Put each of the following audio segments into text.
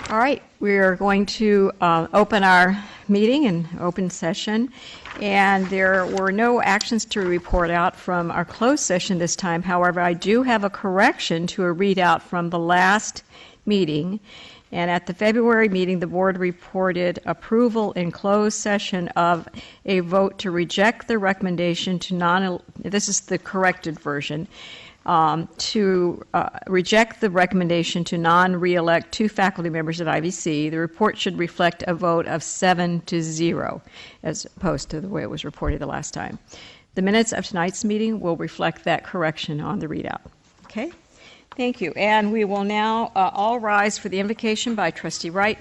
All right, we are going to open our meeting in open session, and there were no actions to report out from our closed session this time. However, I do have a correction to a readout from the last meeting, and at the February meeting, the board reported approval in closed session of a vote to reject the recommendation to this is the corrected version, to reject the recommendation to non-reelect two faculty members at IVC. The report should reflect a vote of 7-0, as opposed to the way it was reported the last time. The minutes of tonight's meeting will reflect that correction on the readout. Okay? Thank you. And we will now all rise for the invocation by Trustee Wright.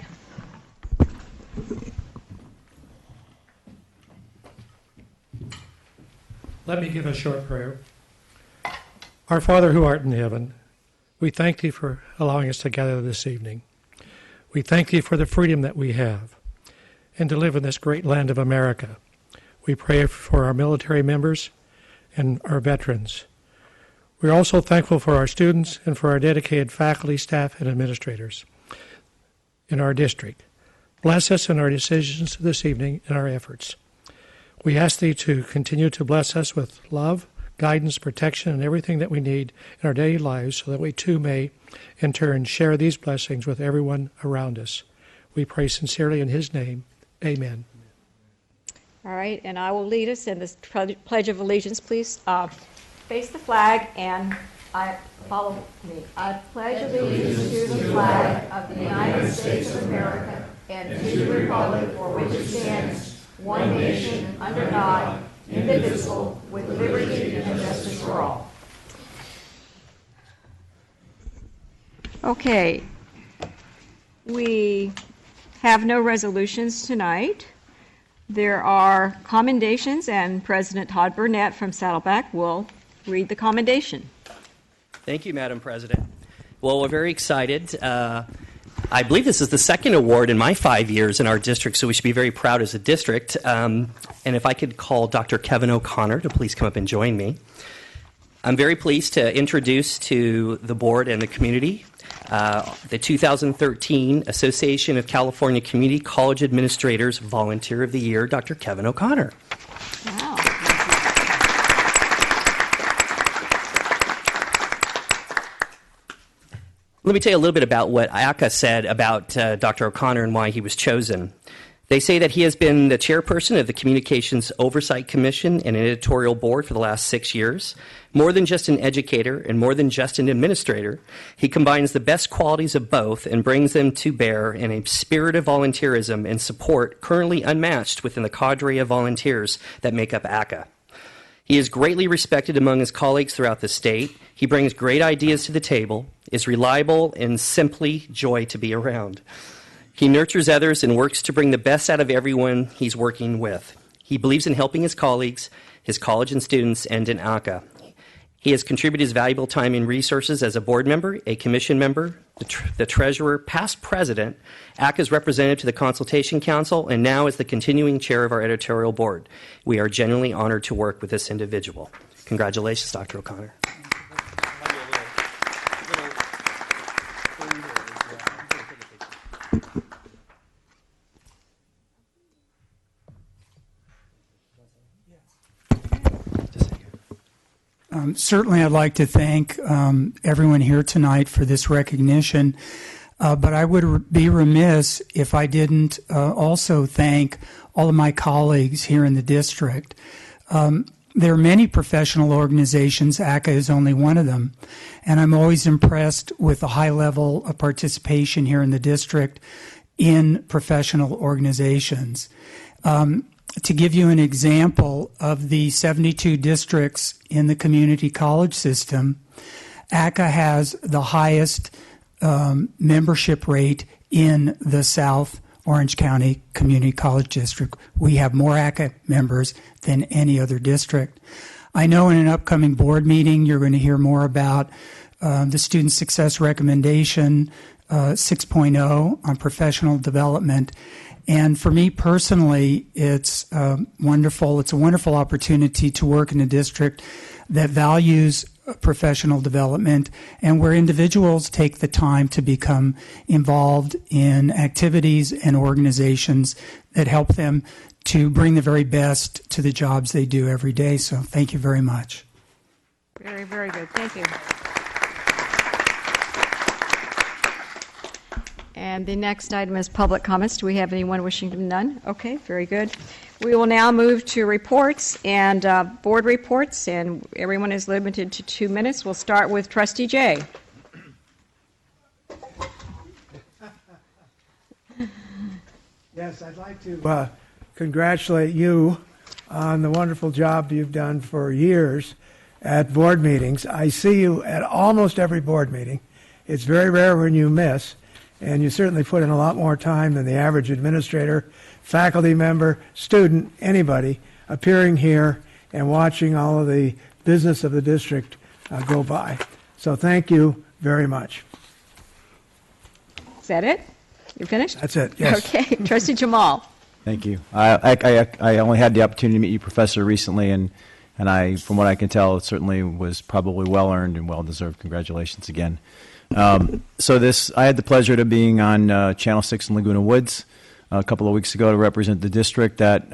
Let me give a short prayer. Our Father who art in heaven, we thank Thee for allowing us to gather this evening. We thank Thee for the freedom that we have and to live in this great land of America. We pray for our military members and our veterans. We're also thankful for our students and for our dedicated faculty, staff, and administrators in our district. Bless us in our decisions this evening and our efforts. We ask Thee to continue to bless us with love, guidance, protection, and everything that we need in our daily lives so that we too may, in turn, share these blessings with everyone around us. We pray sincerely in His name. Amen. All right, and I will lead us in this Pledge of Allegiance. Please face the flag and follow me. I pledge allegiance to the flag of the United States of America and to the republic for which it stands, one nation, under God, indivisible, with liberty and justice for all. Okay, we have no resolutions tonight. There are commendations, and President Todd Burnett from Saddleback will read the commendation. Thank you, Madam President. Well, we're very excited. I believe this is the second award in my 5 years in our district, so we should be very proud as a district. And if I could call Dr. Kevin O'Connor to please come up and join me. I'm very pleased to introduce to the board and the community the 2013 Association of California Community College Administrators Volunteer of the Year, Dr. Kevin O'Connor. Wow. Let me tell you a little bit about what ACCCA said about Dr. O'Connor and why he was chosen. They say that he has been the chairperson of the Communications Oversight Commission and editorial board for the last 6 years. More than just an educator and more than just an administrator, he combines the best qualities of both and brings them to bear in a spirit of volunteerism and support currently unmatched within the cadre of volunteers that make up ACCCA. He is greatly respected among his colleagues throughout the state. He brings great ideas to the table, is reliable, and simply joy to be around. He nurtures others and works to bring the best out of everyone he's working with. He believes in helping his colleagues, his college and students, and in ACCCA. He has contributed his valuable time and resources as a board member, a commission member, the treasurer, past president, ACCCA's representative to the Consultation Council, and now as the continuing chair of our editorial board. We are genuinely honored to work with this individual. Congratulations, Dr. O'Connor. Certainly, I'd like to thank everyone here tonight for this recognition, but I would be remiss if I didn't also thank all of my colleagues here in the district. There are many professional organizations, ACCCA is only one of them, and I'm always impressed with the high level of participation here in the district in professional organizations. To give you an example of the 72 districts in the community college system, ACCCA has the highest membership rate in the South Orange County Community College District. We have more ACCCA members than any other district. I know in an upcoming board meeting you're going to hear more about the Student Success Recommendation 6.0 on professional development. And for me personally, it's wonderful. It's a wonderful opportunity to work in a district that values professional development, and where individuals take the time to become involved in activities and organizations that help them to bring the very best to the jobs they do every day. So thank you very much. Very, very good. Thank you. And the next item is public comments. Do we have anyone wishing to? None? Okay, very good. We will now move to reports and board reports, and everyone is limited to 2 minutes. We'll start with Trustee Jay. Yes, I'd like to congratulate you on the wonderful job you've done for years at board meetings. I see you at almost every board meeting. It's very rare when you miss, and you certainly put in a lot more time than the average administrator, faculty member, student, anybody appearing here and watching all of the business of the district go by. So thank you very much. Is that it? You finished? That's it, yes. Okay. Trustee Jemal. Thank you. I only had the opportunity to meet you, Professor, recently, and I, from what I can tell, it certainly was probably well-earned and well-deserved. Congratulations again. I had the pleasure of being on Channel 6 in Laguna Woods a couple of weeks ago to represent the district. That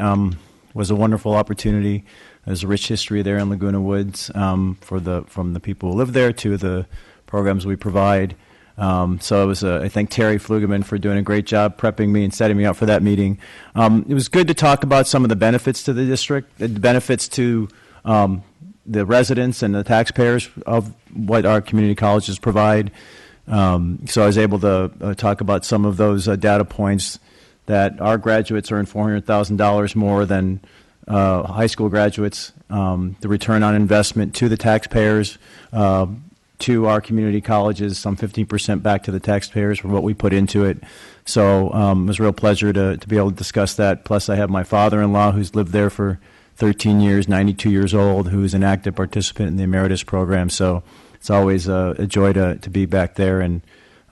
was a wonderful opportunity. There's a rich history there in Laguna Woods from the people who live there to the programs we provide. So it was I thank Terry Flugerman for doing a great job prepping me and setting me up for that meeting. It was good to talk about some of the benefits to the district, the benefits to the residents and the taxpayers of what our community colleges provide. So I was able to talk about some of those data points that our graduates earn $400,000 more than high school graduates, the return on investment to the taxpayers, to our community colleges, some 15% back to the taxpayers for what we put into it. So it was a real pleasure to be able to discuss that. Plus, I have my father-in-law who's lived there for 13 years, 92 years old, who's an active participant in the Emeritus program. So it's always a joy to be back there and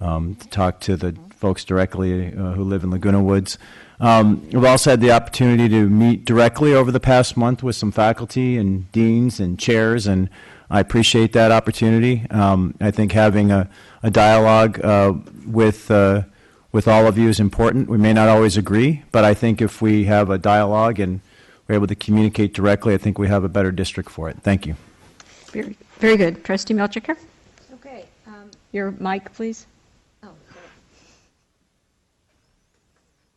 to talk to the folks directly who live in Laguna Woods. We've also had the opportunity to meet directly over the past month with some faculty and deans and chairs, and I appreciate that opportunity. I think having a dialogue with all of you is important. We may not always agree, but I think if we have a dialogue and we're able to communicate directly, I think we have a better district for it. Thank you. Very, very good. Trustee Milchiker? Okay. Your mic, please. Oh,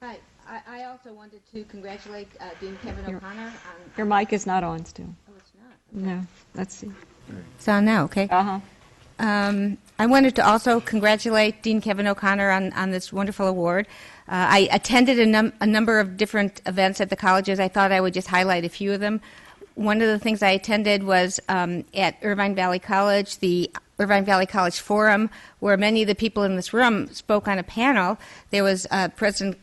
sorry. Hi. I also wanted to congratulate Dean Kevin O'Connor on... Your mic is not on still. Oh, it's not? Okay. No. Let's see. It's on now, okay? Uh-huh. I wanted to also congratulate Dean Kevin O'Connor on this wonderful award. I attended a number of different events at the colleges. I thought I would just highlight a few of them. One of the things I attended was at Irvine Valley College, the Irvine Valley College Forum, where many of the people in this room spoke on a panel. There was President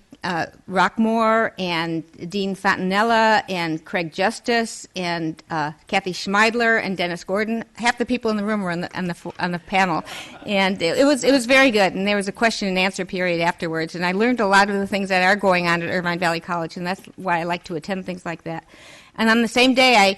Rockmore and Dean Fontanella and Craig Justice and Kathy Schmeidler and Dennis Gordon. Half the people in the room were on the panel, and it was very good. And there was a question and answer period afterwards, and I learned a lot of the things that are going on at Irvine Valley College, and that's why I like to attend things like that. And on the same day, I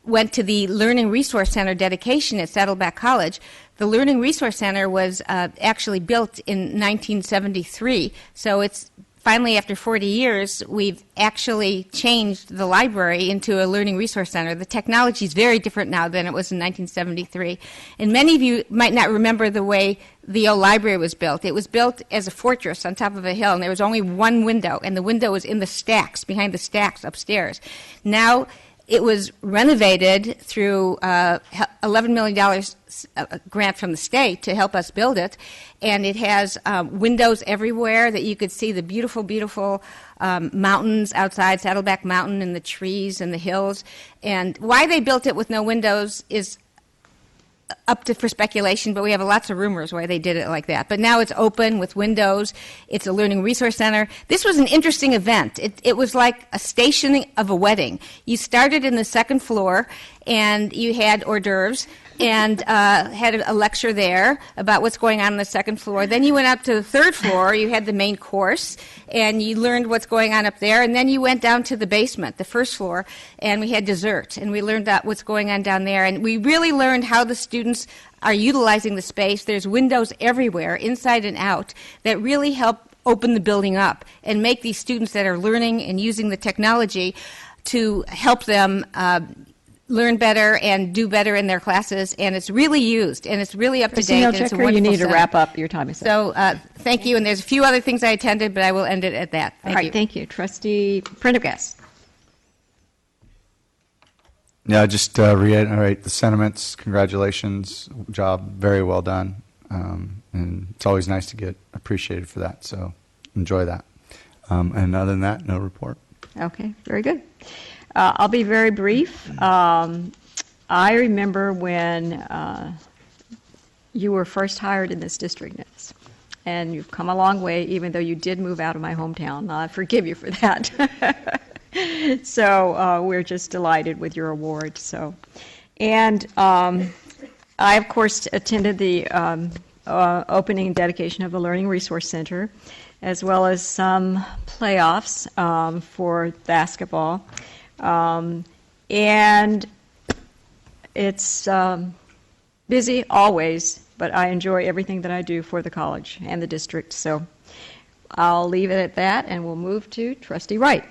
went to the Learning Resource Center dedication at Saddleback College. The Learning Resource Center was actually built in 1973, so it's finally, after 40 years, we've actually changed the library into a learning resource center. The technology is very different now than it was in 1973. And many of you might not remember the way the old library was built. It was built as a fortress on top of a hill, and there was only one window, and the window was in the stacks, behind the stacks upstairs. Now it was renovated through $11 million grant from the state to help us build it, and it has windows everywhere that you could see the beautiful, beautiful mountains outside, Saddleback Mountain, and the trees and the hills. And why they built it with no windows is for speculation, but we have lots of rumors why they did it like that. But now it's open with windows. It's a learning resource center. This was an interesting event. It was like a stationing of a wedding. You started in the second floor, and you had hors d'oeuvres, and had a lecture there about what's going on the second floor. Then you went up to the third floor. You had the main course, and you learned what's going on up there. And then you went down to the basement, the first floor, and we had dessert. And we learned what's going on down there. And we really learned how the students are utilizing the space. There's windows everywhere, inside and out, that really help open the building up and make these students that are learning and using the technology to help them learn better and do better in their classes, and it's really used, and it's really up to date. And it's a wonderful you need to setup. wrap up. Your time is up. So thank you, and there's a few other things I attended, but I will end it at that. All right, thank you. Trustee Prendergast. Yeah, just reiterate the sentiments. Congratulations, job very well done, and it's always nice to get appreciated for that. So enjoy that. And other than that, no report. Okay, very good. I'll be very brief. I remember when you were first hired in this district, and you've come a long way, even though you did move out of my hometown. I forgive you for that. So we're just delighted with your award. So, and I, of course, attended the opening and dedication of the Learning Resource Center, as well as some playoffs for basketball. And it's busy always, but I enjoy everything that I do for the college and the district. So I'll leave it at that, and we'll move to Trustee Wright.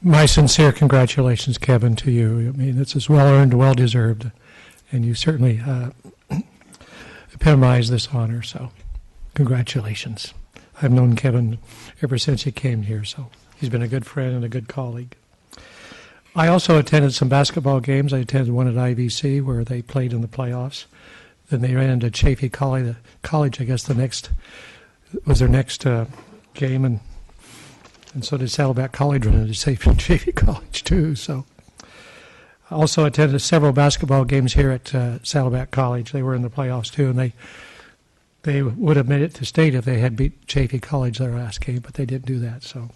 My sincere congratulations, Kevin, to you. I mean, this is well-earned, well-deserved, and you certainly epitomize this honor, so congratulations. I've known Kevin ever since he came here, so he's been a good friend and a good colleague. I also attended some basketball games. I attended one at IVC where they played in the playoffs. Then they ran into Chaffey College, I guess was their next game, and so did Saddleback College run into Chaffey College too. So I also attended several basketball games here at Saddleback College. They were in the playoffs too, and they would have made it to state if they had beat Chaffey College their last game, but they didn't do that. So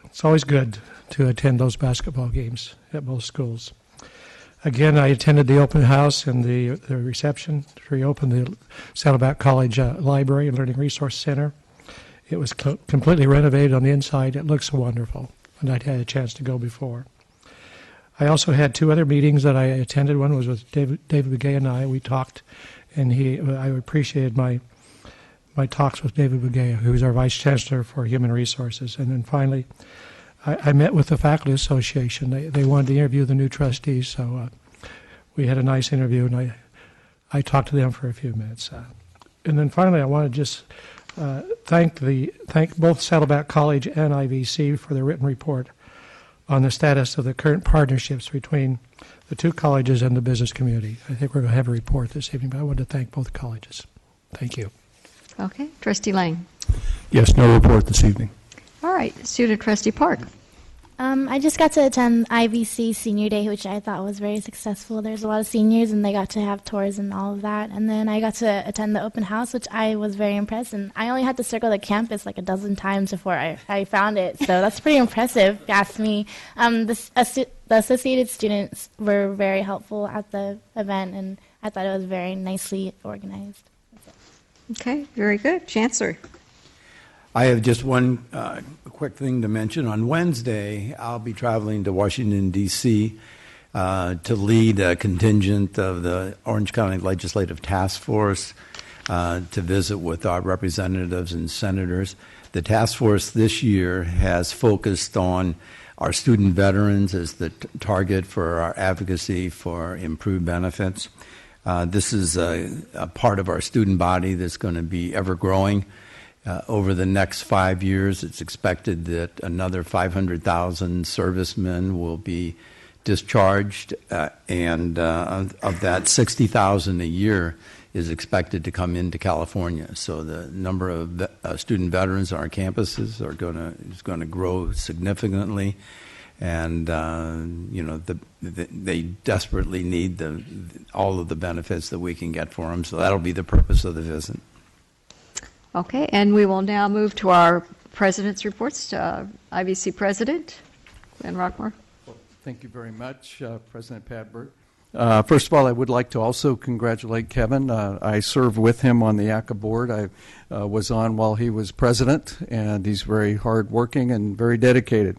it's always good to attend those basketball games at both schools. Again, I attended the open house and the reception to reopen the Saddleback College Library and Learning Resource Center. It was completely renovated on the inside. It looks wonderful, and I'd had a chance to go before. I also had two other meetings that I attended. One was with David Begay and I. We talked, and I appreciated my talks with David Begay, who's our Vice Chancellor for Human Resources. And then finally, I met with the Faculty Association. They wanted to interview the new trustees, so we had a nice interview, and I talked to them for a few minutes. And then finally, I want to just thank both Saddleback College and IVC for their written report on the status of the current partnerships between the two colleges and the business community. I think we're going to have a report this evening, but I want to thank both colleges. Thank you. Okay, Trustee Lang. Yes, no report this evening. All right, student Trustee Park. I just got to attend IVC Senior Day, which I thought was very successful. There's a lot of seniors, and they got to have tours and all of that. And then I got to attend the open house, which I was very impressed. And I only had to circle the campus like a dozen times before I found it. So that's pretty impressive, if you ask me. The associated students were very helpful at the event, and I thought it was very nicely organized. Okay, very good. Chancellor. I have just one quick thing to mention. On Wednesday, I'll be traveling to Washington, D.C. To lead a contingent of the Orange County Legislative Task Force to visit with our representatives and senators. The task force this year has focused on our student veterans as the target for our advocacy for improved benefits. This is a part of our student body that's going to be ever growing. Over the next 5 years, it's expected that another 500,000 servicemen will be discharged, and of that, 60,000 a year is expected to come into California. So the number of student veterans on our campuses is going to grow significantly, and they desperately need all of the benefits that we can get for them. So that'll be the purpose of the visit. Okay, and we will now move to our president's reports. IVC President, Glenn Rockmore. Thank you very much, President Padberg. First of all, I would like to also congratulate Kevin. I served with him on the ACCA board. I was on while he was president, and he's very hardworking and very dedicated.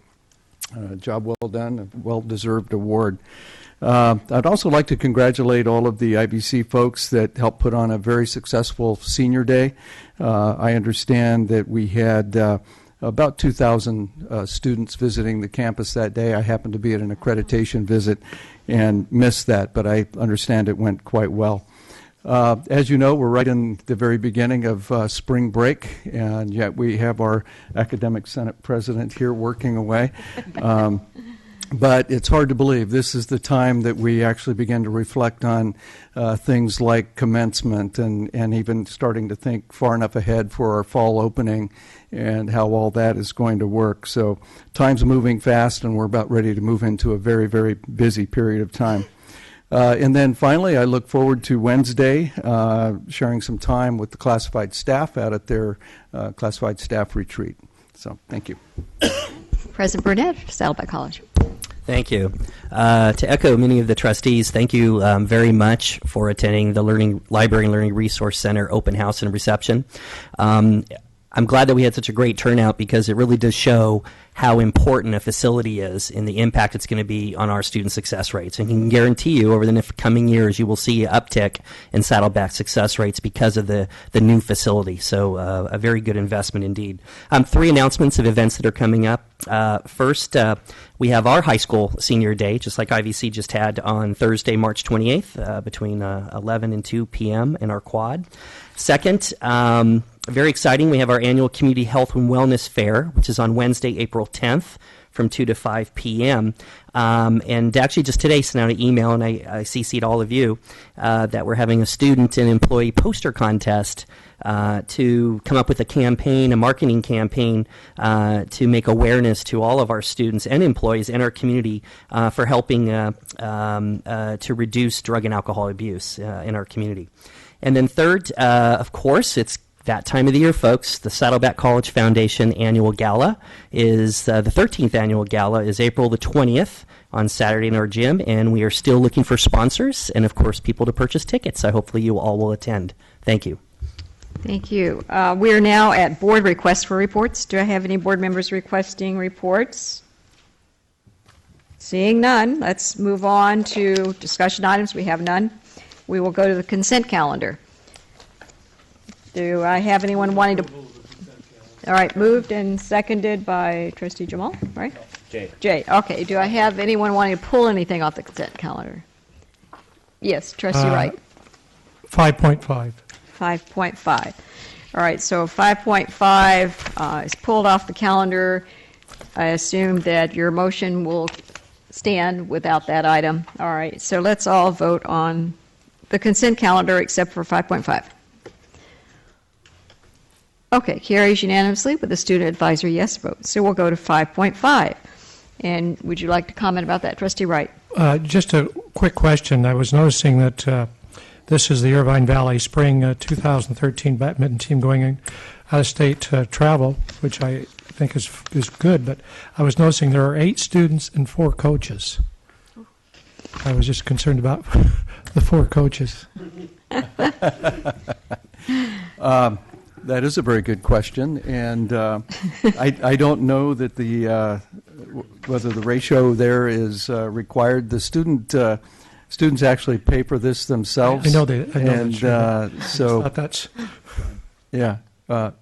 Job well done, a well-deserved award. I'd also like to congratulate all of the IVC folks that helped put on a very successful senior day. I understand that we had about 2,000 students visiting the campus that day. I happened to be at an accreditation visit and missed that, but I understand it went quite well. As you know, we're right in the very beginning of spring break, and yet we have our Academic Senate President here working away. But it's hard to believe this is the time that we actually begin to reflect on things like commencement and even starting to think far enough ahead for our fall opening and how all that is going to work. So time's moving fast, and we're about ready to move into a very, very busy period of time. And then finally, I look forward to Wednesday, sharing some time with the classified staff out at their classified staff retreat. So thank you. President Burnett, Saddleback College. Thank you. To echo many of the trustees, thank you very much for attending the Library and Learning Resource Center open house and reception. I'm glad that we had such a great turnout because it really does show how important a facility is and the impact it's going to be on our student success rates. And I can guarantee you over the coming years you will see an uptick in Saddleback success rates because of the new facility. So a very good investment indeed. 3 announcements of events that are coming up. First, we have our high school senior day, just like IVC just had on Thursday, March 28th, between 11 and 2 p.m. in our quad. Second, very exciting, we have our annual Community Health and Wellness Fair, which is on Wednesday, April 10th from 2 to 5 p.m. And actually just today sent out an email, and I CC'd all of you, that we're having a student and employee poster contest to come up with a campaign, a marketing campaign, to make awareness to all of our students and employees in our community for helping to reduce drug and alcohol abuse in our community. And then third, of course, it's that time of the year, folks. The Saddleback College Foundation Annual Gala is the 13th Annual Gala is April the 20th on Saturday in our gym, and we are still looking for sponsors and, of course, people to purchase tickets. So hopefully you all will attend. Thank you. Thank you. We are now at board requests for reports. Do I have any board members requesting reports? Seeing none, let's move on to discussion items. We have none. We will go to the consent calendar. Do I have anyone wanting to? All right, moved and seconded by Trustee Jemal, right? Jay. Okay. Do I have anyone wanting to pull anything off the consent calendar? Yes, Trustee Wright. 5.5. 5.5. All right, so 5.5 is pulled off the calendar. I assume that your motion will stand without that item. All right, so let's all vote on the consent calendar except for 5.5. Okay, carries unanimously with the student advisor yes vote. So we'll go to 5.5. And would you like to comment about that, Trustee Wright? Just a quick question. I was noticing that this is the Irvine Valley Spring 2013 badminton team going out-of-state travel, which I think is good, but I was noticing there are 8 students and 4 coaches. I was just concerned about the 4 coaches. That is a very good question, and I don't know that whether the ratio there is required. The students actually pay for this themselves. I know that's true. So that's yeah. Oh,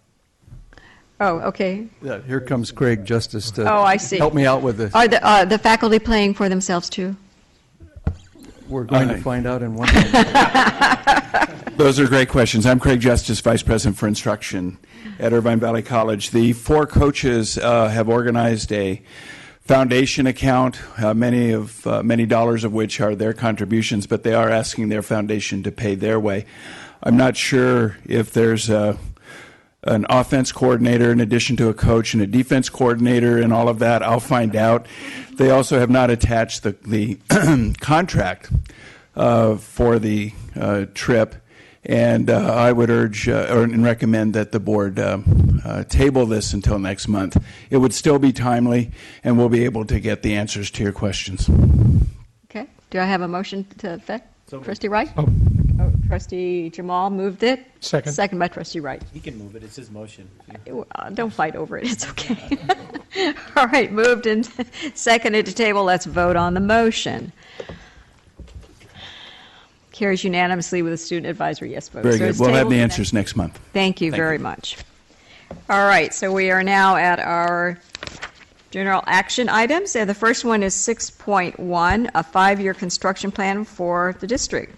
okay. Yeah, here comes Craig Justice to I see. help me out with this. Are the faculty paying for themselves too? We're going to find out in 1 minute. Those are great questions. I'm Craig Justice, Vice President for Instruction at Irvine Valley College. The 4 coaches have organized a foundation account, many dollars of which are their contributions, but they are asking their foundation to pay their way. I'm not sure if there's an offense coordinator in addition to a coach and a defense coordinator and all of that. I'll find out. They also have not attached the contract for the trip. And I would urge and recommend that the board table this until next month. It would still be timely, and we'll be able to get the answers to your questions. Okay. Do I have a motion to that effect? Trustee Wright? Oh. Trustee Jemal moved it. Second. Second by Trustee Wright. He can move it. It's his motion. Don't fight over it. It's okay. All right. Moved and seconded to table. Let's vote on the motion. Carries unanimously with a student advisory yes vote. Very So good. it's We'll have tabled the to answers next month. Thank you very much. All right, so we are now at our general action items, and the first one is 6.1, a 5-year construction plan for the district.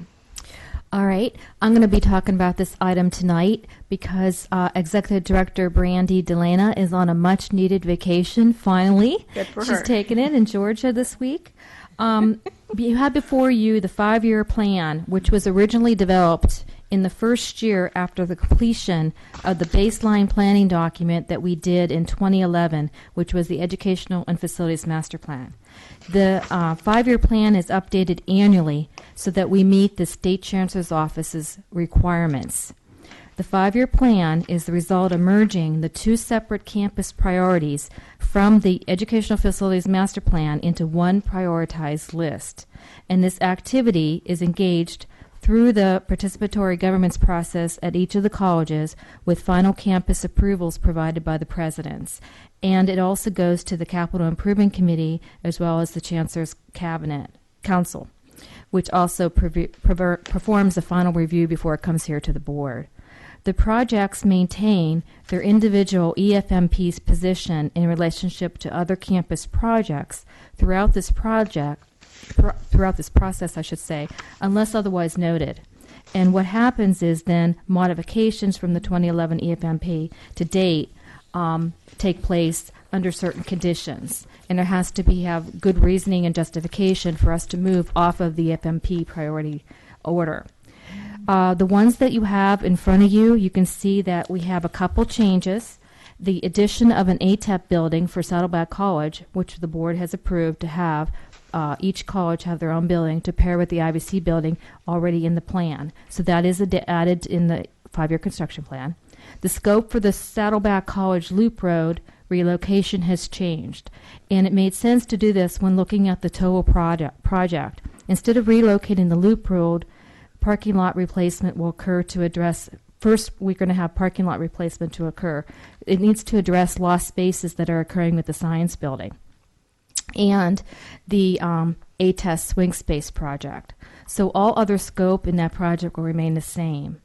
All right, I'm going to be talking about this item tonight because Executive Director Brandy Delana is on a much-needed vacation, finally. Good for She's her. taken it in Georgia this week. You had before you the 5-year plan, which was originally developed in the first year after the completion of the baseline planning document that we did in 2011, which was the Educational and Facilities Master Plan. The 5-year plan is updated annually so that we meet the State Chancellor's Office's requirements. The 5-year plan is the result of merging the two separate campus priorities from the Educational Facilities Master Plan into one prioritized list. And this activity is engaged through the participatory governance process at each of the colleges with final campus approvals provided by the presidents. And it also goes to the Capital Improvement Committee as well as the Chancellor's Cabinet Council, which also performs the final review before it comes here to the board. The projects maintain their individual EFMP's position in relationship to other campus projects throughout this process, I should say, unless otherwise noted. And what happens is then modifications from the 2011 EFMP to date take place under certain conditions. And there has to have good reasoning and justification for us to move off of the EFMP priority order. The ones that you have in front of you, you can see that we have a couple changes. The addition of an ATEP building for Saddleback College, which the board has approved to have each college have their own building to pair with the IVC building already in the plan. So that is added in the 5-year construction plan. The scope for the Saddleback College Loop Road relocation has changed, and it made sense to do this when looking at the total project. Instead of relocating the Loop Road, parking lot replacement will occur to address. First, we're going to have parking lot replacement to occur. It needs to address lost spaces that are occurring with the science building and the A-Test swing space project. So all other scope in that project will remain the same.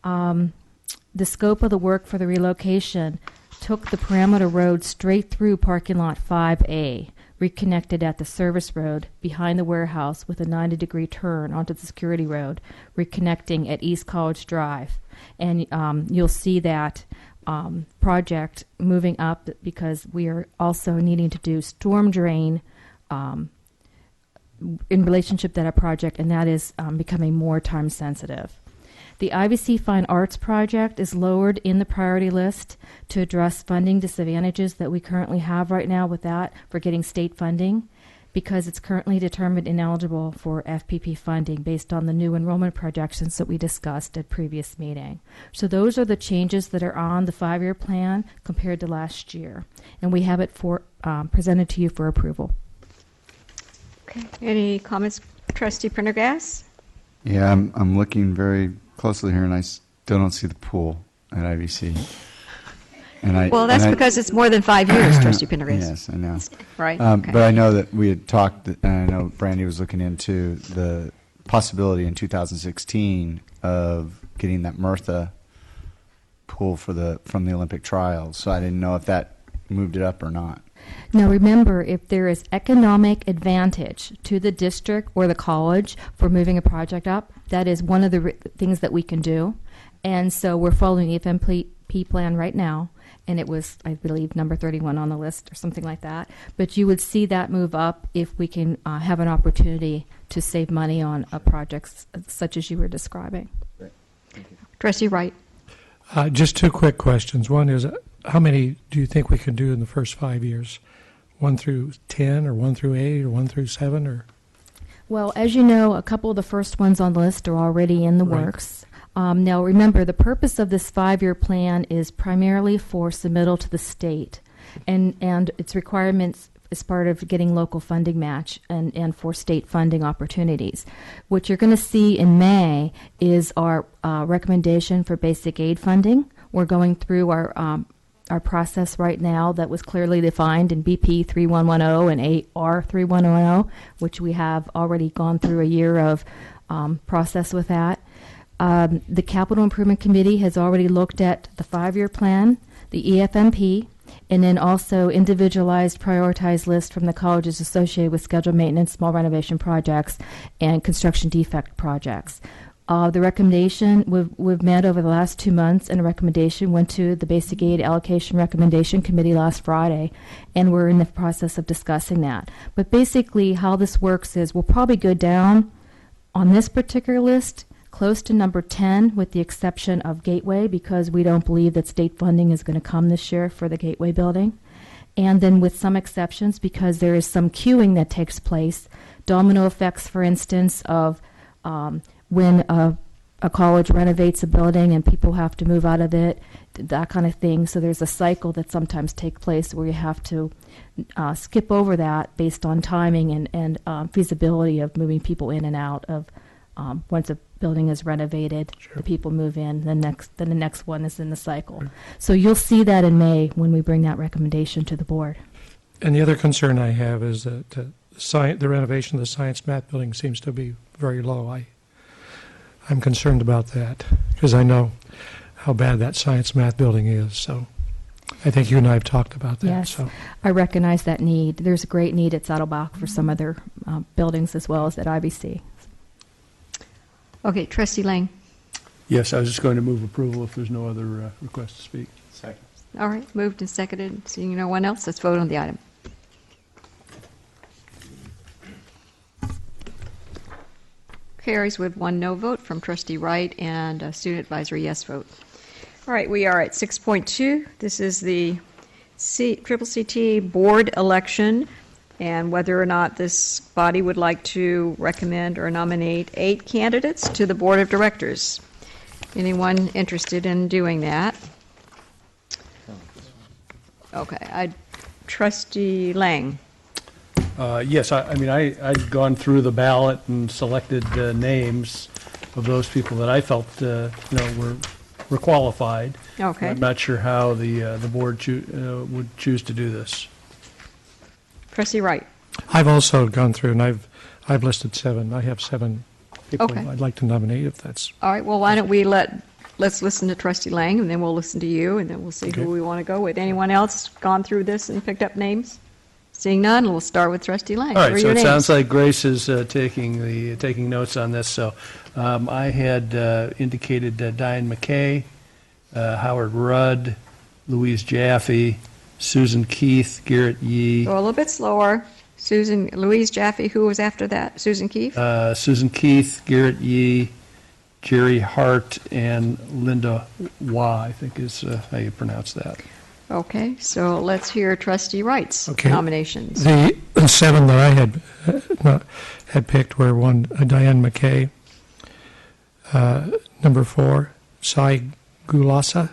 The scope of the work for the relocation took the perimeter road straight through parking lot 5A, reconnected at the service road behind the warehouse with a 90-degree turn onto the security road, reconnecting at East College Drive. And you'll see that project moving up because we are also needing to do storm drain in relationship to that project, and that is becoming more time sensitive. The IVC Fine Arts project is lowered in the priority list to address funding disadvantages that we currently have right now with that for getting state funding, because it's currently determined ineligible for FPP funding based on the new enrollment projections that we discussed at previous meeting. So those are the changes that are on the 5-year plan compared to last year, and we have it presented to you for approval. Okay. Any comments, Trustee Prendergast? Yeah, I'm looking very closely here, and I still don't see the pool at IVC. Well, that's because it's more than 5 years, Trustee Prendergast. Yes, I know. Right? Okay. But I know that we had talked, and I know Brandy was looking into the possibility in 2016 of getting that Murtha pool from the Olympic trials. So I didn't know if that moved it up or not. Now remember, if there is economic advantage to the district or the college for moving a project up, that is one of the things that we can do. And so we're following the FMP plan right now, and it was, I believe, number 31 on the list or something like that. But you would see that move up if we can have an opportunity to save money on projects such as you were describing. Great. Thank you. Trustee Wright. Just two quick questions. One is, how many do you think we can do in the first 5 years? 1 through 10 or 1 through 8 or 1 through 7 or? Well, as you know, a couple of the first ones on the list are already in the Right. works. Now, remember, the purpose of this 5-year plan is primarily for submittal to the state, and its requirements as part of getting local funding match and for state funding opportunities. What you're going to see in May is our recommendation for basic aid funding. We're going through our process right now that was clearly defined in BP 3110 and AR 3110, which we have already gone through a year of process with that. The Capital Improvement Committee has already looked at the 5-year plan, the EFMP, and then also individualized prioritized list from the colleges associated with scheduled maintenance, small renovation projects, and construction defect projects. The recommendation we've met over the last 2 months, and a recommendation went to the Basic Aid Allocation Recommendation Committee last Friday, and we're in the process of discussing that. But basically how this works is we'll probably go down on this particular list close to number 10, with the exception of Gateway, because we don't believe that state funding is going to come this year for the Gateway building. And then with some exceptions, because there is some queuing that takes place, domino effects, for instance, of when a college renovates a building and people have to move out of it, that kind of thing. So there's a cycle that sometimes takes place where you have to skip over that based on timing and feasibility of moving people in and out of once a building is renovated, the people move in, then the next one is in the cycle. So you'll see that in May when we bring that recommendation to the board. And the other concern I have is that the renovation of the science math building seems to be very low. I'm concerned about that because I know how bad that science math building is. So I think you and I have talked about that. Yes, so. I recognize that need. There's a great need at Saddleback for some other buildings as well as at IBC. Okay, Trustee Lang. Yes, I was just going to move approval if there's no other requests to speak. Second. All right, moved and seconded. Seeing no one else, let's vote on the item. Carries with 1 no vote from Trustee Wright and a student advisory yes vote. All right, we are at 6.2. This is the CCCT Board Election, and whether or not this body would like to recommend or nominate 8 candidates to the Board of Directors. Anyone interested in doing that? Okay, Trustee Lang. Yes, I'd gone through the ballot and selected names of those people that I felt were qualified. Okay. I'm not sure how the board would choose to do this. Trustee Wright. I've also gone through, and I've listed 7. I have 7 people Okay. I'd like to nominate if that's... All right, well, why don't we let's listen to Trustee Lang, and then we'll listen to you, and then we'll see Okay. who we want to go with. Anyone else gone through this and picked up names? Seeing none, we'll start with Trustee Lang. All What right, are so your it names? sounds like Grace is taking notes on this. So I had indicated Diane McKay, Howard Rudd, Louise Jaffe, Susan Keith, Garrett Yee. Go a little bit slower. Louise Jaffe, who was after that? Susan Keith? Susan Keith, Garrett Yee, Jerry Hart, and Linda Wah, I think is how you pronounce that. Okay, so let's hear Trustee Wright's Okay. nominations. The 7 that I had picked were Diane McKay, number 4, Sai Gulasa.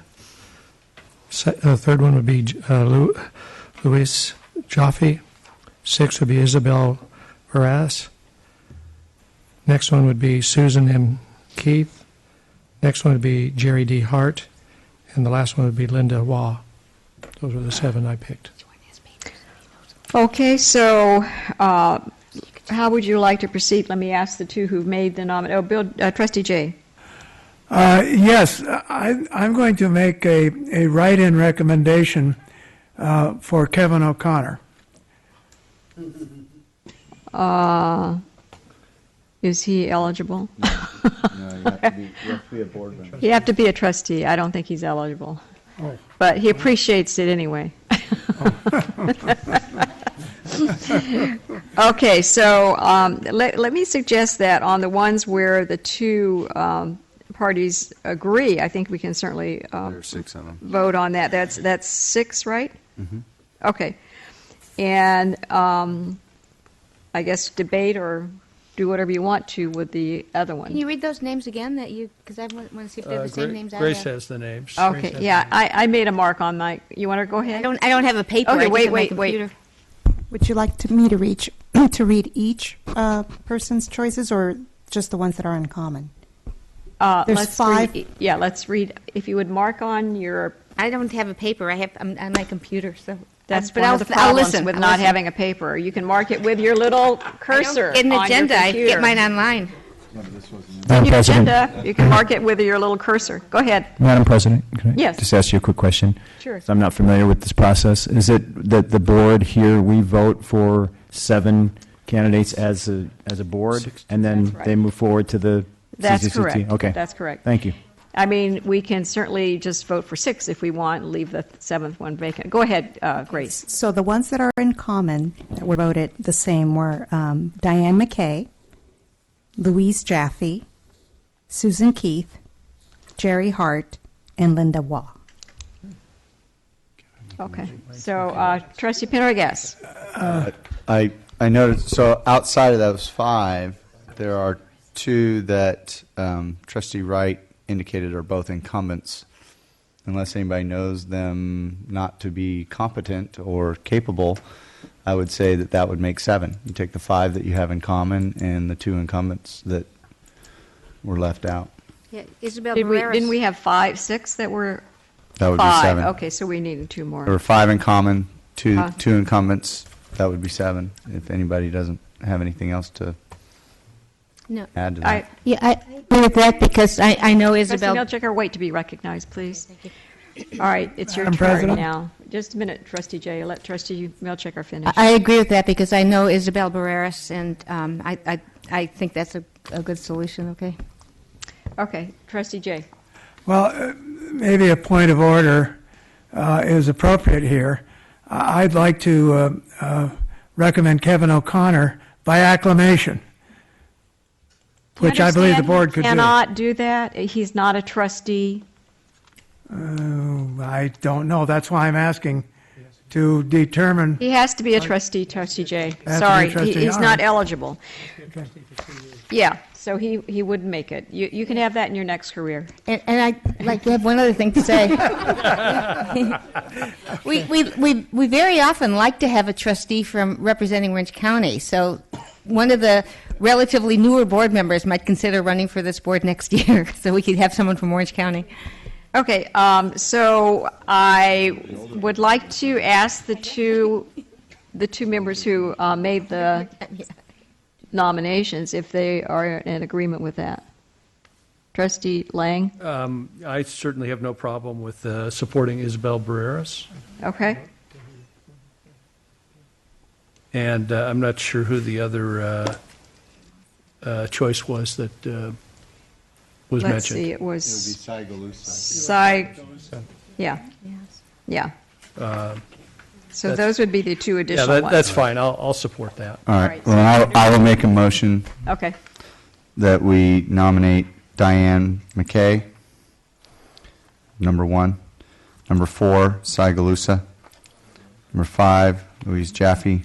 The third one would be Louise Jaffe. 6 would be Isabel Veras. Next one would be Susan M. Keith. Next one would be Jerry D. Hart. And the last one would be Linda Wah. Those were the 7 I picked. Okay, so how would you like to proceed? Let me ask the 2 who've made the nomination. Trustee Jay. Yes, I'm going to make a write-in recommendation for Kevin O'Connor. Is he eligible? No, you have to be a board member. You have to be a trustee. I don't think he's eligible. But he appreciates it anyway. Okay, so let me suggest that on the ones where the 2 parties agree, I think we can certainly There are 6 of them. vote on that. That's 6, right? Mm-hmm. Okay. And I guess debate or do whatever you want to with the other one. Can you read those names again because I want to see if they're the same names I Grace have. has the names. Okay, yeah, I made a mark on my, you want to go ahead? I don't have a paper. Okay, I just have my wait. computer. Would you like me to read each person's choices, or just the ones that are in common? There's Let's 5. let's read, if you would mark on your, I don't have a paper. I'm on my computer, so that's but one I'll, of the I'll problems listen. with I'll not listen. having a paper. You can mark it with your little cursor I don't get an on agenda. your I computer. get mine online. Madam Your President, agenda, you can mark it with your little cursor. Go ahead. Madam President, can I Yes. just ask you a quick question? Sure. I'm not familiar with this process. Is it that the board here, we vote for 7 candidates as a board, and then That's right. they move forward to the That's CCCT? correct. Okay. That's correct. Thank you. I mean, we can certainly just vote for 6 if we want, and leave the 7th one vacant. Go ahead, Grace. So the ones that are in common that were voted the same were Diane McKay, Louise Jaffe, Susan Keith, Jerry Hart, and Linda Waugh. Okay. So, Trustee Pendergast. I noticed, so outside of those 5, there are 2 that Trustee Wright indicated are both incumbents. Unless anybody knows them not to be competent or capable, I would say that would make 7. You take the 5 that you have in common and the 2 incumbents that were left out. Yeah, Isabel Didn't we have 6 that were That would 5? be 7. Okay, so we needed 2 more. There were 5 in common, 2 Huh. incumbents. That would be 7. If anybody doesn't have anything else to No. add to that. Yeah, I agree with that because I know Trustee Isabel. Milchiker, wait to be recognized, please. All right, it's your Madam turn President? now. Just a minute, Trustee Jay. Let Trustee Milchiker finish. I agree with that because I know Isabel Barreras, and I think that's a good solution. Okay. Okay, Trustee Jay. Well, maybe a point of order is appropriate here. I'd like to recommend Kevin O'Connor by acclamation, which I believe the board could do. Cannot do that. He's not a trustee. I don't know. That's why I'm asking to determine. He has to be a trustee, Trustee Jay. Has to be a Sorry, trustee. he's All not right. eligible. Yeah, so he wouldn't make it. You can have that in your next career. And I'd like to have one other thing to say. we very often like to have a trustee from representing Orange County. So one of the relatively newer board members might consider running for this board next year, so we could have someone from Orange County. Okay, so I would like to ask the two members who made the nominations if they are in agreement with that. Trustee Lang? I certainly have no problem with supporting Isabel Barreras, Okay. and I'm not sure who the other choice was that was Let's mentioned. see, it was yeah. Yeah. So That's- those would be the 2 Yeah, additional ones. that's fine. I'll support that. All right, right. Well, I will make a motion Okay. that we nominate Diane McKay, number 1. Number 4, Cy Galusa. Number 5, Louise Jaffe.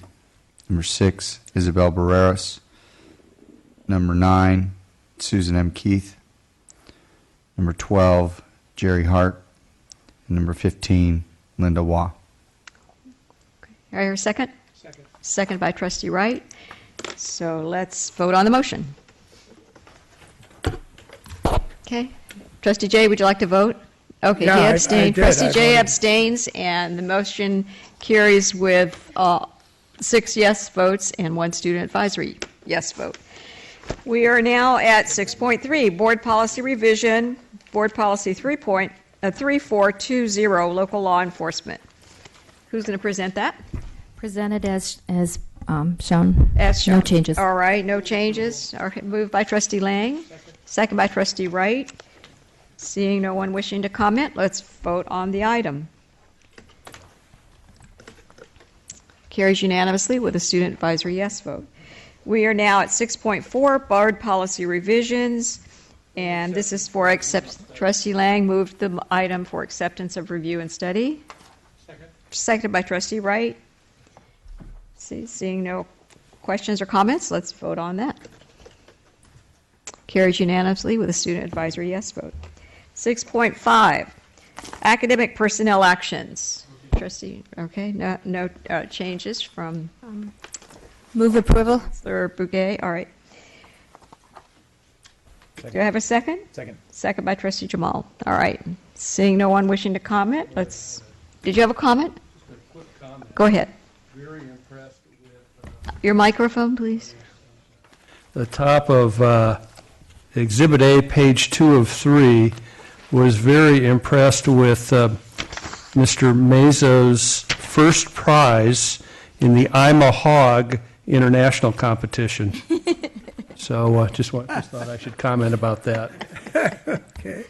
Number 6, Isabel Barreras. Number 9, Susan M. Keith. Number 12, Jerry Hart. And number 15, Linda Waugh. I hear a second? Second by Trustee Wright. So let's vote on the motion. Okay. Trustee Jay, would you like to vote? Okay, Yeah, he I abstained. did. Trustee I Jay voted. abstains, and the motion carries with 6 yes votes and 1 student advisory yes vote. We are now at 6.3, Board Policy Revision, Board Policy 3420, Local Law Enforcement. Who's going to present that? Presented as shown. As shown. No changes. All right, no changes. Okay, moved by Trustee Lang, second by Trustee Wright. Seeing no one wishing to comment, let's vote on the item. Carries unanimously with a student advisory yes vote. We are now at 6.4, Board Policy Revisions, and this is for Trustee Lang moved the item for acceptance of review and study. Seconded by Trustee Wright. Seeing no questions or comments, let's vote on that. Carries unanimously with a student advisory yes vote. 6.5, academic personnel actions. Trustee, okay, no changes from Move approval. Chancellor Bouguet. All right. Do I have a second? Second. Second by Trustee Jemal. All right. Seeing no one wishing to comment, did you have a comment? Go ahead. Very impressed with Your microphone, please. the top of Exhibit A, page 2 of 3, was very impressed with Mr. Mazo's first prize in the I'm a Hog international competition. So just thought I should comment about that. Okay.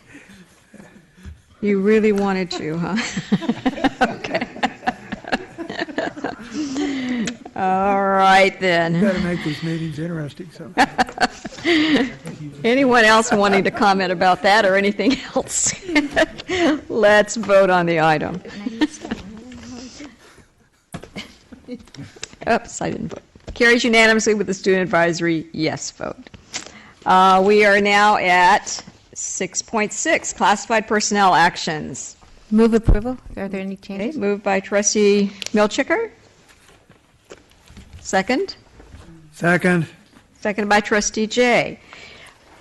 You really wanted to, huh? Okay. All right, then. Got to make these meetings interesting somehow. Anyone else wanting to comment about that or anything else? Let's vote on the item. Oops, I didn't vote. Carries unanimously with the student advisory yes vote. We are now at 6.6, classified personnel actions. Move approval. Are there any Okay, changes? moved by Trustee Milchiker. Second? Second. Seconded by Trustee Jay.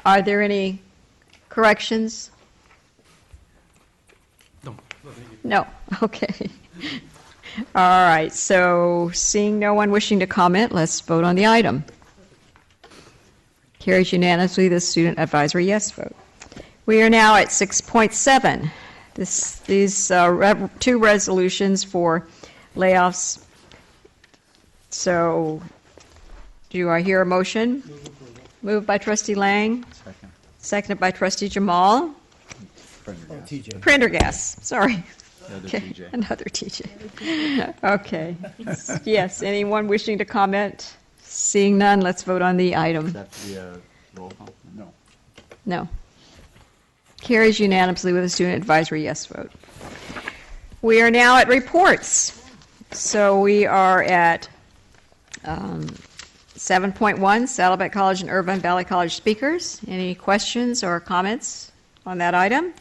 Are there any corrections? No. Okay. All right, so seeing no one wishing to comment, let's vote on the item. Carries unanimously the student advisory yes vote. We are now at 6.7. These two resolutions for layoffs. So do I hear a motion? Moved by Trustee Lang. Second. Seconded by Trustee Jemal. TJ. Prendergast, sorry. Another Okay, TJ. another TJ. Okay. Yes, anyone wishing to comment? Seeing none, let's vote on the item. Roll call? No. No. Carries unanimously with a student advisory yes vote. We are now at reports. So we are at 7.1, Saddleback College and Irvine Valley College speakers. Any questions or comments on that item?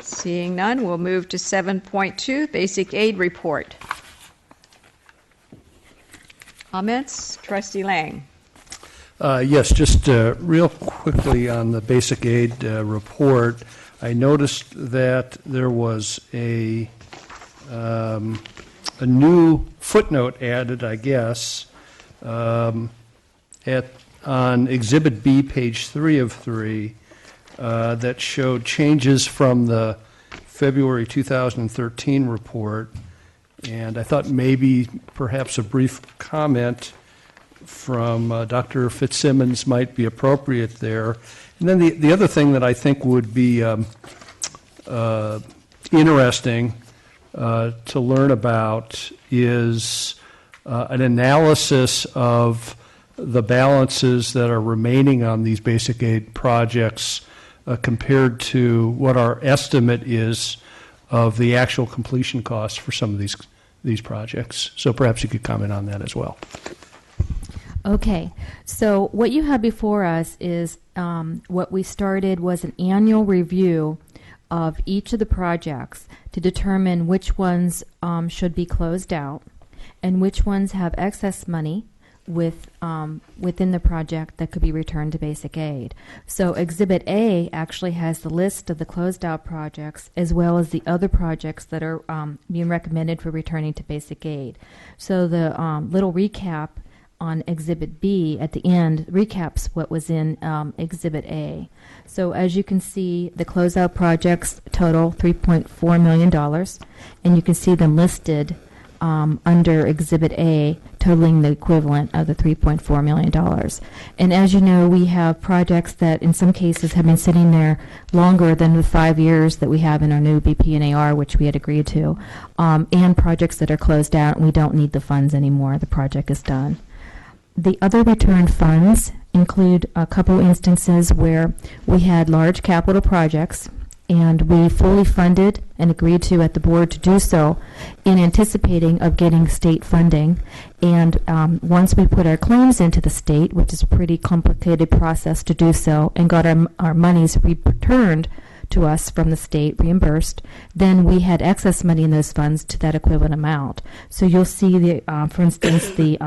Seeing none, we'll move to 7.2, Basic Aid Report. Comments? Trustee Lang. Yes, just real quickly on the basic aid report, I noticed that there was a new footnote added, I guess, on Exhibit B, page 3 of 3, that showed changes from the February 2013 report, and I thought maybe perhaps a brief comment from Dr. Fitzsimmons might be appropriate there. And then the other thing that I think would be interesting to learn about is an analysis of the balances that are remaining on these basic aid projects compared to what our estimate is of the actual completion costs for some of these projects. So perhaps you could comment on that as well. Okay, so what you have before us is what we started was an annual review of each of the projects to determine which ones should be closed out and which ones have excess money within the project that could be returned to basic aid. So Exhibit A actually has the list of the closed out projects as well as the other projects that are being recommended for returning to basic aid. So the little recap on Exhibit B at the end recaps what was in Exhibit A. So as you can see, the closeout projects total $3.4 million, and you can see them listed under Exhibit A, totaling the equivalent of the $3.4 million. And as you know, we have projects that in some cases have been sitting there longer than the 5 years that we have in our new BP and AR, which we had agreed to, and projects that are closed out and we don't need the funds anymore. The project is done. The other returned funds include a couple instances where we had large capital projects and we fully funded and agreed to at the board to do so in anticipating of getting state funding. And once we put our claims into the state, which is a pretty complicated process to do so, and got our monies returned to us from the state, reimbursed, then we had excess money in those funds to that equivalent amount. So you'll see, for instance, the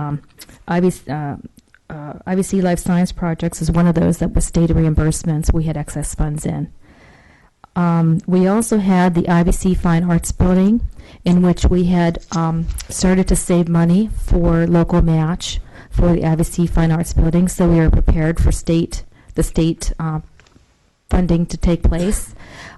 IVC Life Science Projects is one of those that was state reimbursements we had excess funds in. We also had the IVC Fine Arts Building, in which we had started to save money for local match for the IVC Fine Arts Building, so we were prepared for the state funding to take place.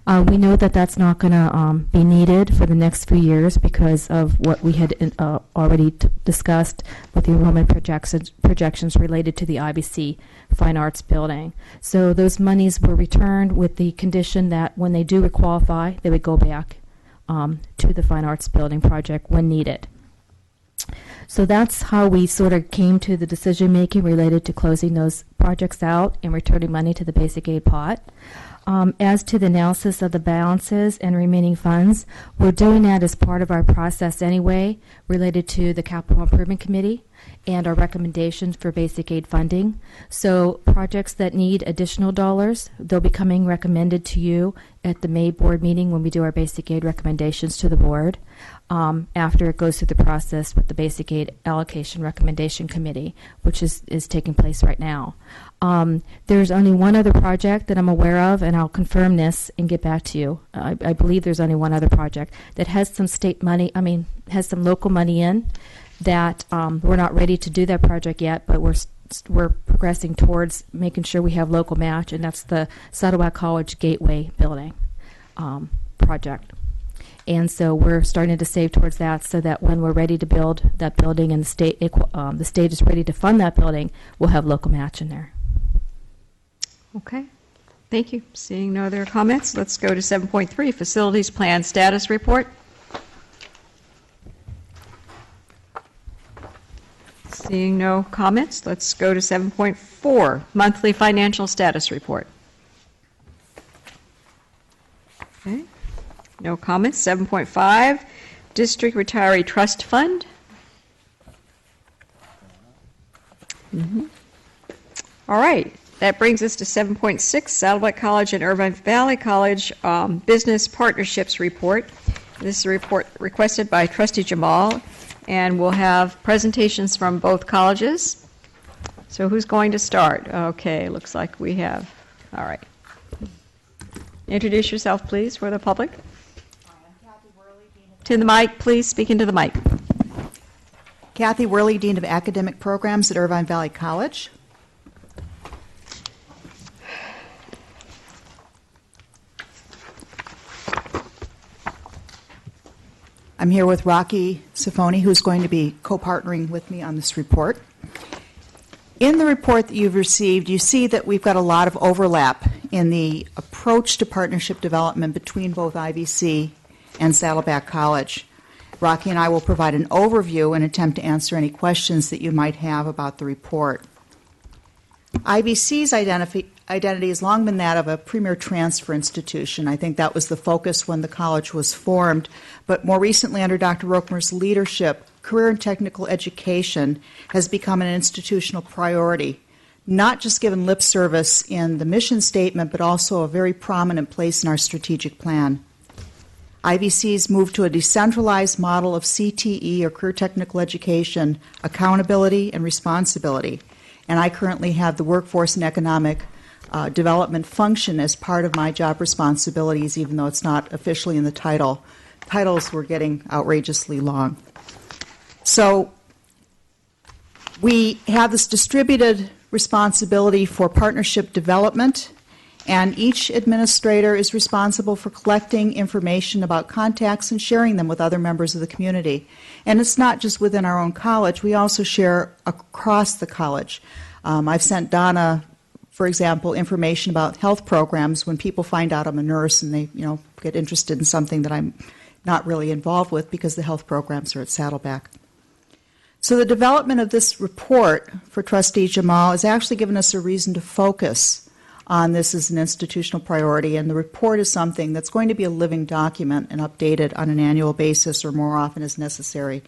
We know that that's not going to be needed for the next few years because of what we had already discussed with the enrollment projections related to the IVC Fine Arts Building. So those monies were returned with the condition that when they do requalify, they would go back to the Fine Arts Building project when needed. So that's how we sort of came to the decision making related to closing those projects out and returning money to the basic aid pot. As to the analysis of the balances and remaining funds, we're doing that as part of our process anyway, related to the Capital Improvement Committee and our recommendations for basic aid funding. So projects that need additional dollars, they'll be coming recommended to you at the May board meeting when we do our basic aid recommendations to the board, after it goes through the process with the basic aid allocation recommendation committee, which is taking place right now. There's only one other project that I'm aware of, and I'll confirm this and get back to you. I believe there's only one other project that has some state money, has some local money in that we're not ready to do that project yet, but we're progressing towards making sure we have local match, and that's the Saddleback College Gateway Building project. And so we're starting to save towards that so that when we're ready to build that building and the state is ready to fund that building, we'll have local match in there. Okay. Thank you. Seeing no other comments, let's go to 7.3, Facilities Plan Status Report. Seeing no comments, let's go to 7.4, Monthly Financial Status Report. Okay. No comments. 7.5, District Retiree Trust Fund. All right. That brings us to 7.6, Saddleback College and Irvine Valley College Business Partnerships Report. This is a report requested by Trustee Jemal, and we'll have presentations from both colleges. So who's going to start? Okay, looks like we have. All right. Introduce yourself, please, for the public. To the mic, please. Speak into the mic. Kathy Worley, Dean of Academic Programs at Irvine Valley College. I'm here with Rocky Sifoni, who's going to be co-partnering with me on this report. In the report that you've received, you see that we've got a lot of overlap in the approach to partnership development between both IVC and Saddleback College. Rocky and I will provide an overview and attempt to answer any questions that you might have about the report. IVC's identity has long been that of a premier transfer institution. I think that was the focus when the college was formed, but more recently under Dr. Roquemer's leadership, career and technical education has become an institutional priority, not just given lip service in the mission statement, but also a very prominent place in our strategic plan. IVC's moved to a decentralized model of CTE, or career technical education, accountability and responsibility. And I currently have the workforce and economic development function as part of my job responsibilities, even though it's not officially in the title. Titles were getting outrageously long. So we have this distributed responsibility for partnership development, and each administrator is responsible for collecting information about contacts and sharing them with other members of the community. And it's not just within our own college. We also share across the college. I've sent Donna, for example, information about health programs when people find out I'm a nurse and they, get interested in something that I'm not really involved with because the health programs are at Saddleback. So the development of this report for Trustee Jemal has actually given us a reason to focus on this as an institutional priority, and the report is something that's going to be a living document and updated on an annual basis or more often as necessary.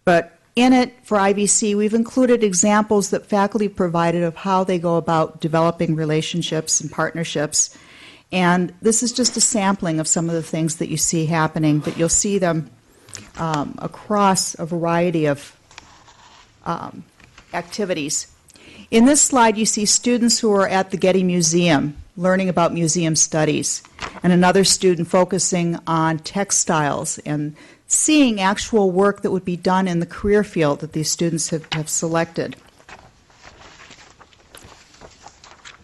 But in it, for IVC, we've included examples that faculty provided of how they go about developing relationships and partnerships. And this is just a sampling of some of the things that you see happening, but you'll see them across a variety of activities. In this slide, you see students who are at the Getty Museum learning about museum studies, and another student focusing on textiles and seeing actual work that would be done in the career field that these students have selected.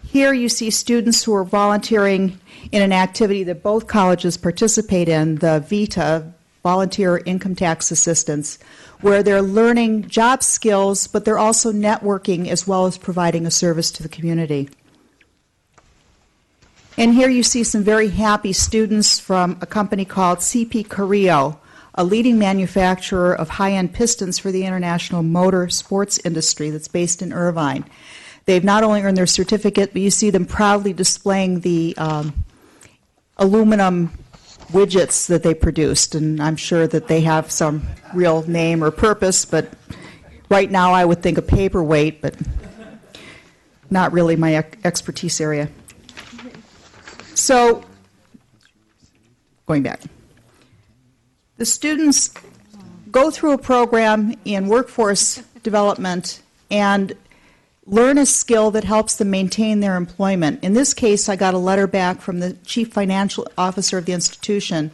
Here you see students who are volunteering in an activity that both colleges participate in, the VITA, Volunteer Income Tax Assistance, where they're learning job skills, but they're also networking as well as providing a service to the community. And here you see some very happy students from a company called CP Carrillo, a leading manufacturer of high-end pistons for the international motor sports industry that's based in Irvine. They've not only earned their certificate, but you see them proudly displaying the aluminum widgets that they produced, and I'm sure that they have some real name or purpose, but right now I would think a paperweight, but not really my expertise area. So, going back. The students go through a program in workforce development and learn a skill that helps them maintain their employment. In this case, I got a letter back from the chief financial officer of the institution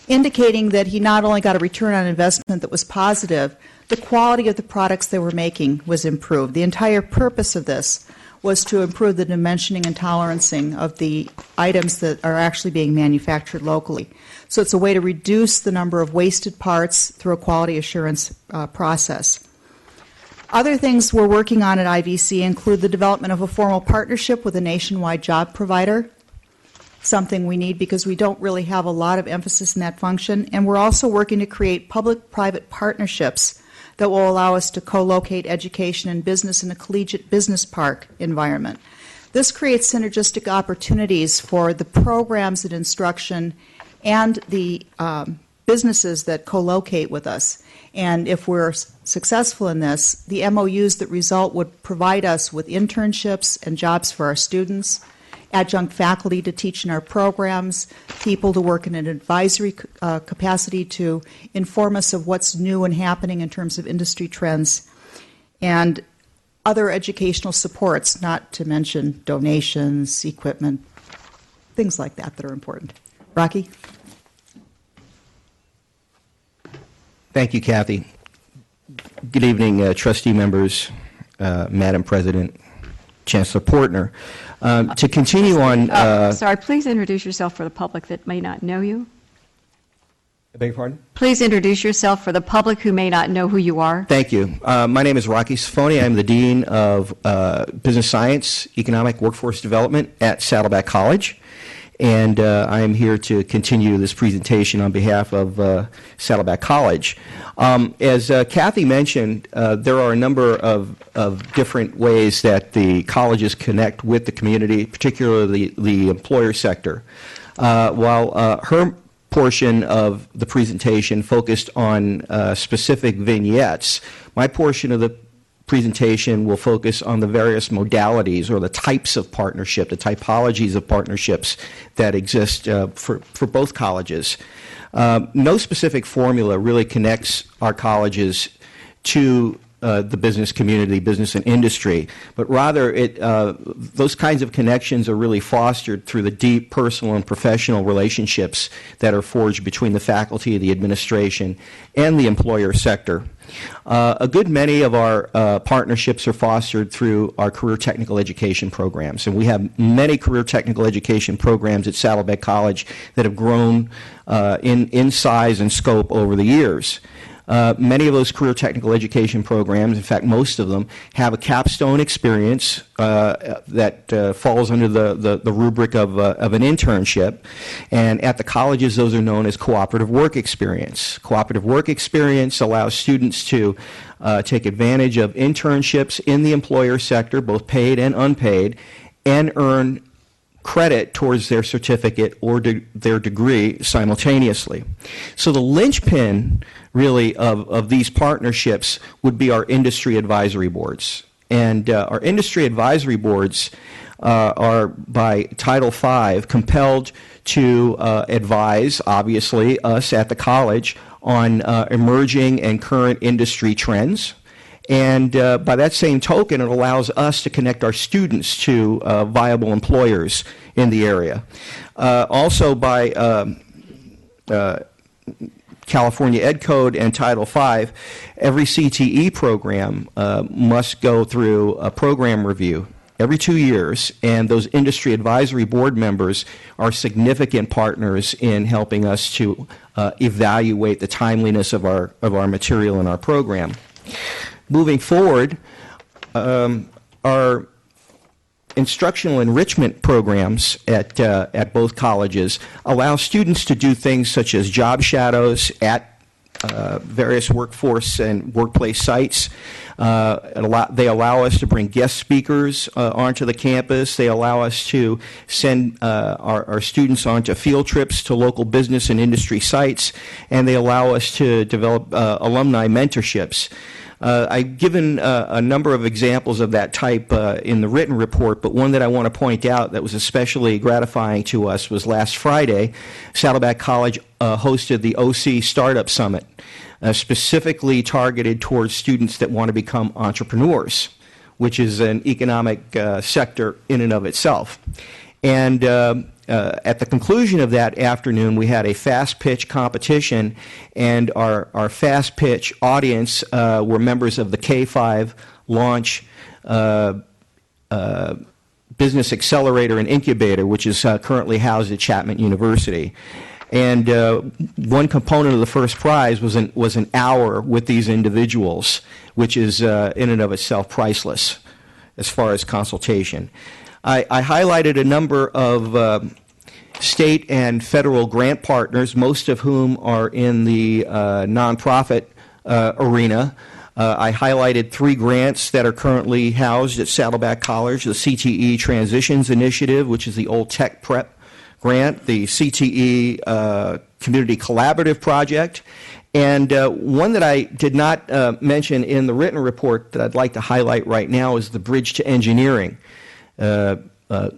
indicating that he not only got a return on investment that was positive, the quality of the products they were making was improved. The entire purpose of this was to improve the dimensioning and tolerancing of the items that are actually being manufactured locally. So it's a way to reduce the number of wasted parts through a quality assurance process. Other things we're working on at IVC include the development of a formal partnership with a nationwide job provider, something we need because we don't really have a lot of emphasis in that function, and we're also working to create public-private partnerships that will allow us to co-locate education and business in a collegiate business park environment. This creates synergistic opportunities for the programs and instruction and the businesses that co-locate with us. And if we're successful in this, the MOUs that result would provide us with internships and jobs for our students, adjunct faculty to teach in our programs, people to work in an advisory capacity to inform us of what's new and happening in terms of industry trends, and other educational supports, not to mention donations, equipment, things like that that are important. Rocky? Thank you, Kathy. Good evening, trustee members, Madam President, Chancellor Portner. To continue on... sorry, please introduce yourself for the public that may not know you. I beg your pardon? Please introduce yourself for the public who may not know who you are. Thank you. My name is Rocky Safoni. I'm the Dean of Business Science, Economic Workforce Development at Saddleback College. And I am here to continue this presentation on behalf of Saddleback College. As Kathy mentioned, there are a number of different ways that the colleges connect with the community, particularly the employer sector. While her portion of the presentation focused on specific vignettes, my portion of the presentation will focus on the various modalities or the types of partnership, the typologies of partnerships that exist for both colleges. No specific formula really connects our colleges to the business community, business and industry, but rather those kinds of connections are really fostered through the deep personal and professional relationships that are forged between the faculty, the administration, and the employer sector. A good many of our partnerships are fostered through our career technical education programs, and we have many career technical education programs at Saddleback College that have grown in size and scope over the years. Many of those career technical education programs, in fact most of them, have a capstone experience that falls under the rubric of an internship, and at the colleges those are known as cooperative work experience. Cooperative work experience allows students to take advantage of internships in the employer sector, both paid and unpaid, and earn credit towards their certificate or their degree simultaneously. So the linchpin, really, of these partnerships would be our industry advisory boards. And our industry advisory boards are, by Title V, compelled to advise, obviously, us at the college on emerging and current industry trends. And by that same token, it allows us to connect our students to viable employers in the area. Also, by California Ed Code and Title V, every CTE program must go through a program review every 2 years, and those industry advisory board members are significant partners in helping us to evaluate the timeliness of our material in our program. Moving forward, our instructional enrichment programs at both colleges allow students to do things such as job shadows at various workforce and workplace sites. They allow us to bring guest speakers onto the campus. They allow us to send our students onto field trips to local business and industry sites, and they allow us to develop alumni mentorships. I've given a number of examples of that type in the written report, but one that I want to point out that was especially gratifying to us was last Friday. Saddleback College hosted the OC Startup Summit, specifically targeted towards students that want to become entrepreneurs, which is an economic sector in and of itself. And at the conclusion of that afternoon, we had a fast pitch competition, and our fast pitch audience were members of the K-5 Launch Business Accelerator and Incubator, which is currently housed at Chapman University. And one component of the first prize was an hour with these individuals, which is in and of itself priceless as far as consultation. I highlighted a number of state and federal grant partners, most of whom are in the nonprofit arena. I highlighted 3 grants that are currently housed at Saddleback College: the CTE Transitions Initiative, which is the old tech prep grant, the CTE Community Collaborative Project, and one that I did not mention in the written report that I'd like to highlight right now is the Bridge to Engineering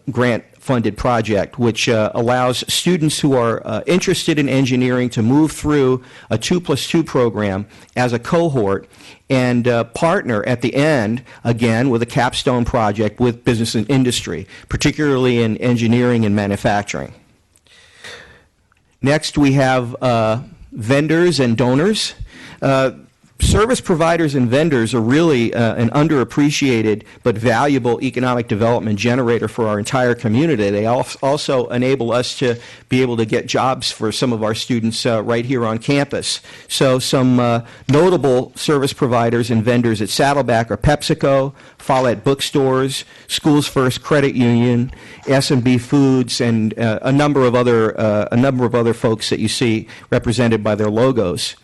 grant-funded project, which allows students who are interested in engineering to move through a 2+2 program as a cohort and partner at the end, again, with a capstone project with business and industry, particularly in engineering and manufacturing. Next, we have vendors and donors. Service providers and vendors are really an underappreciated but valuable economic development generator for our entire community. They also enable us to be able to get jobs for some of our students right here on campus. So some notable service providers and vendors at Saddleback are PepsiCo, Follett Bookstores, Schools First Credit Union, S&B Foods, and a number of other folks that you see represented by their logos.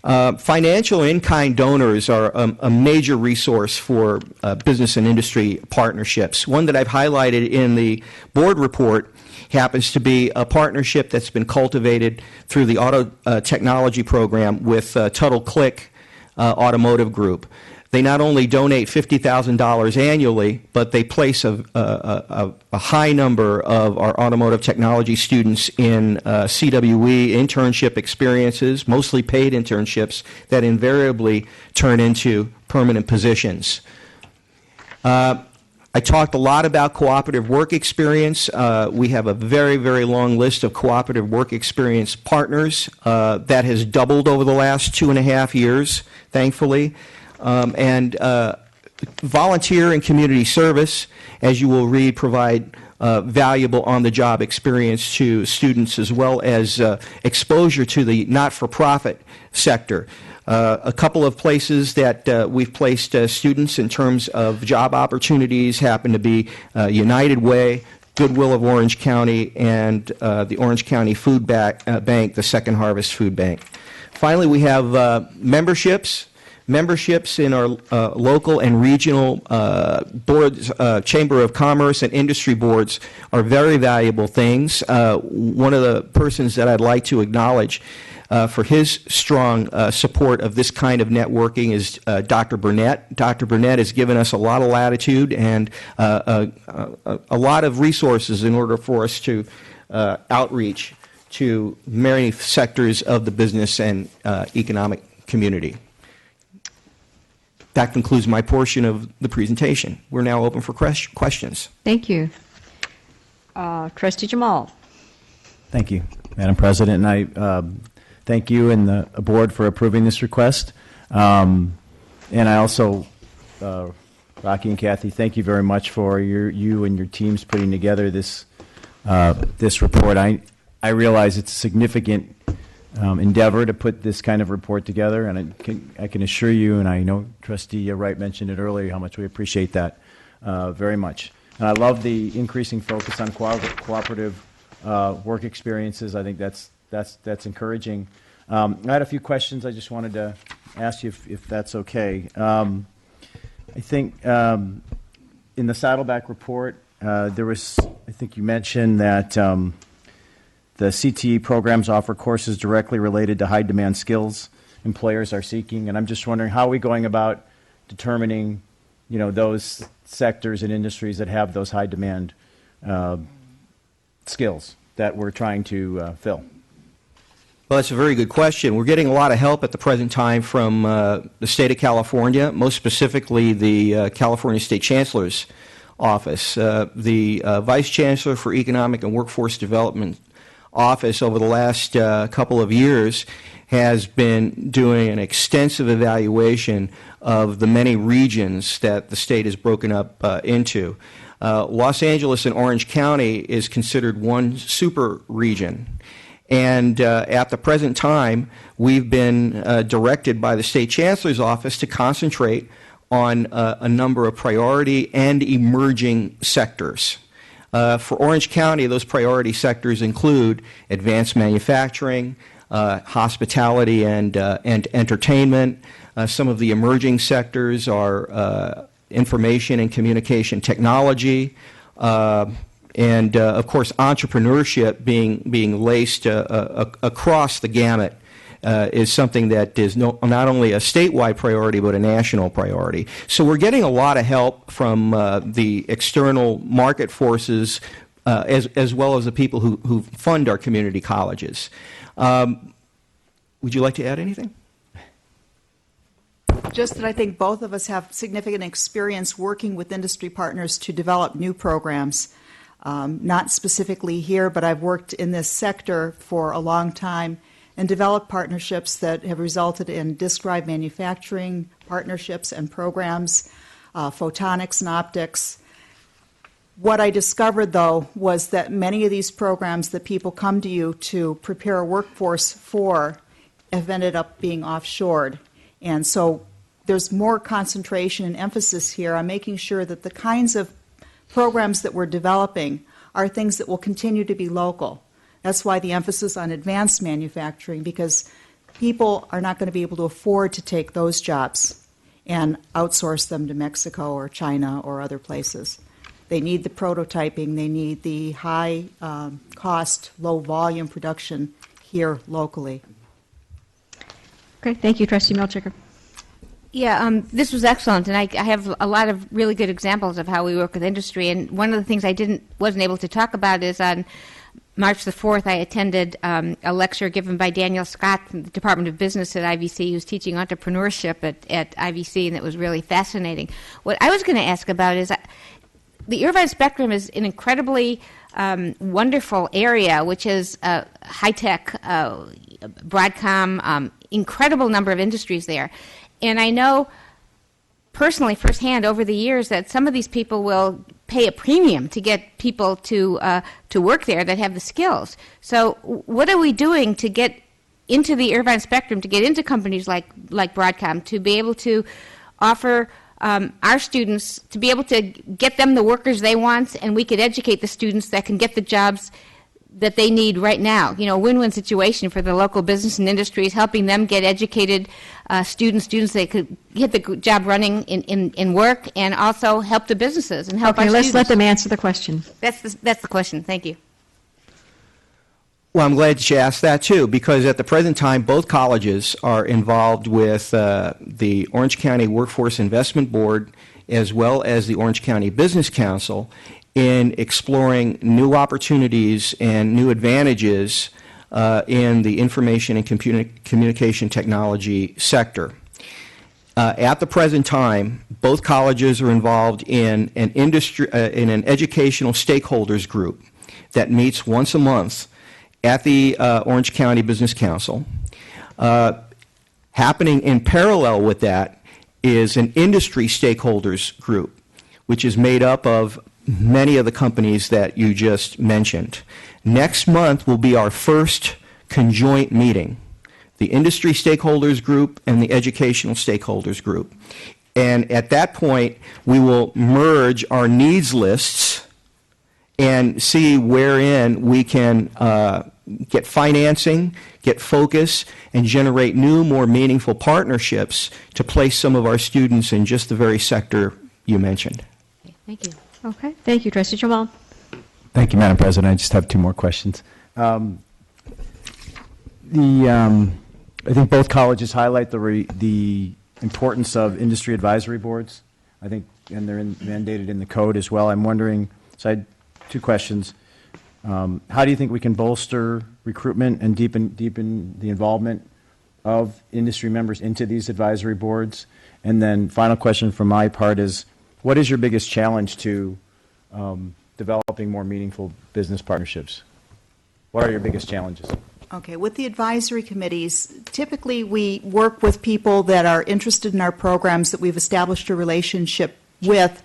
Financial in-kind donors are a major resource for business and industry partnerships. One that I've highlighted in the board report happens to be a partnership that's been cultivated through the auto technology program with Tuttle Click Automotive Group. They not only donate $50,000 annually, but they place a high number of our automotive technology students in CWE internship experiences, mostly paid internships, that invariably turn into permanent positions. I talked a lot about cooperative work experience. We have a very, very long list of cooperative work experience partners that has doubled over the last 2.5 years, thankfully. And volunteer and community service, as you will read, provide valuable on-the-job experience to students, as well as exposure to the not-for-profit sector. A couple of places that we've placed students in terms of job opportunities happen to be United Way, Goodwill of Orange County, and the Orange County Food Bank, the Second Harvest Food Bank. Finally, we have memberships. Memberships in our local and regional boards, Chamber of Commerce and industry boards are very valuable things. One of the persons that I'd like to acknowledge for his strong support of this kind of networking is Dr. Burnett. Dr. Burnett has given us a lot of latitude and a lot of resources in order for us to outreach to many sectors of the business and economic community. That concludes my portion of the presentation. We're now open for questions. Thank you. Trustee Jemal. Thank you, Madam President, and I thank you and the board for approving this request. And I also, Rocky and Kathy, thank you very much for you and your teams putting together this report. I realize it's a significant endeavor to put this kind of report together, and I can assure you, and I know Trustee Wright mentioned it earlier, how much we appreciate that very much. And I love the increasing focus on cooperative work experiences. I think that's encouraging. I had a few questions I just wanted to ask you if that's okay. I think in the Saddleback report, I think you mentioned that the CTE programs offer courses directly related to high-demand skills employers are seeking, and I'm just wondering how are we going about determining, those sectors and industries that have those high-demand skills that we're trying to fill? Well, that's a very good question. We're getting a lot of help at the present time from the state of California, most specifically the California State Chancellor's office. The Vice Chancellor for Economic and Workforce Development office over the last couple of years has been doing an extensive evaluation of the many regions that the state is broken up into. Los Angeles and Orange County is considered one super region. And at the present time, we've been directed by the State Chancellor's office to concentrate on a number of priority and emerging sectors. For Orange County, those priority sectors include advanced manufacturing, hospitality and entertainment. Some of the emerging sectors are information and communication technology, and of course entrepreneurship being laced across the gamut is something that is not only a statewide priority but a national priority. So we're getting a lot of help from the external market forces as well as the people who fund our community colleges. Would you like to add anything? Just that I think both of us have significant experience working with industry partners to develop new programs. Not specifically here, but I've worked in this sector for a long time and developed partnerships that have resulted in disk drive manufacturing partnerships and programs, photonics and optics. What I discovered, though, was that many of these programs that people come to you to prepare a workforce for have ended up being offshored. And so there's more concentration and emphasis here on making sure that the kinds of programs that we're developing are things that will continue to be local. That's why the emphasis on advanced manufacturing, because people are not going to be able to afford to take those jobs and outsource them to Mexico or China or other places. They need the prototyping, they need the high cost, low volume production here locally. Okay, thank you, Trustee Milchiker. Yeah, this was excellent, and I have a lot of really good examples of how we work with industry. And one of the things I wasn't able to talk about is on March the 4th, I attended a lecture given by Daniel Scott from the Department of Business at IVC, who's teaching entrepreneurship at IVC, and it was really fascinating. What I was going to ask about is the Irvine Spectrum is an incredibly wonderful area, which is high-tech, Broadcom, incredible number of industries there. And I know personally, firsthand, over the years, that some of these people will pay a premium to get people to work there that have the skills. So what are we doing to get into the Irvine Spectrum, to get into companies like Broadcom, to be able to offer our students, to be able to get them the workers they want, and we could educate the students that can get the jobs that they need right now. You know, win-win situation for the local business and industries, helping them get educated students that could hit the job running in work, and also help the businesses and help our Okay, let's students. let them answer the question. That's the question. Thank you. Well, I'm glad that you asked that too, because at the present time, both colleges are involved with the Orange County Workforce Investment Board as well as the Orange County Business Council in exploring new opportunities and new advantages in the information and communication technology sector. At the present time, both colleges are involved in an educational stakeholders group that meets once a month at the Orange County Business Council. Happening in parallel with that is an industry stakeholders group, which is made up of many of the companies that you just mentioned. Next month will be our first conjoint meeting, the industry stakeholders group and the educational stakeholders group. And at that point, we will merge our needs lists and see wherein we can get financing, get focus, and generate new, more meaningful partnerships to place some of our students in just the very sector you mentioned. Okay, thank you. Okay, thank you, Trustee Jemal. Thank you, Madam President. I just have two more questions. I think both colleges highlight the importance of industry advisory boards. I think, and they're mandated in the code as well. I'm wondering, so I had two questions. How do you think we can bolster recruitment and deepen the involvement of industry members into these advisory boards? And then final question from my part is, what is your biggest challenge to developing more meaningful business partnerships? What are your biggest challenges? Okay, with the advisory committees, typically we work with people that are interested in our programs that we've established a relationship with,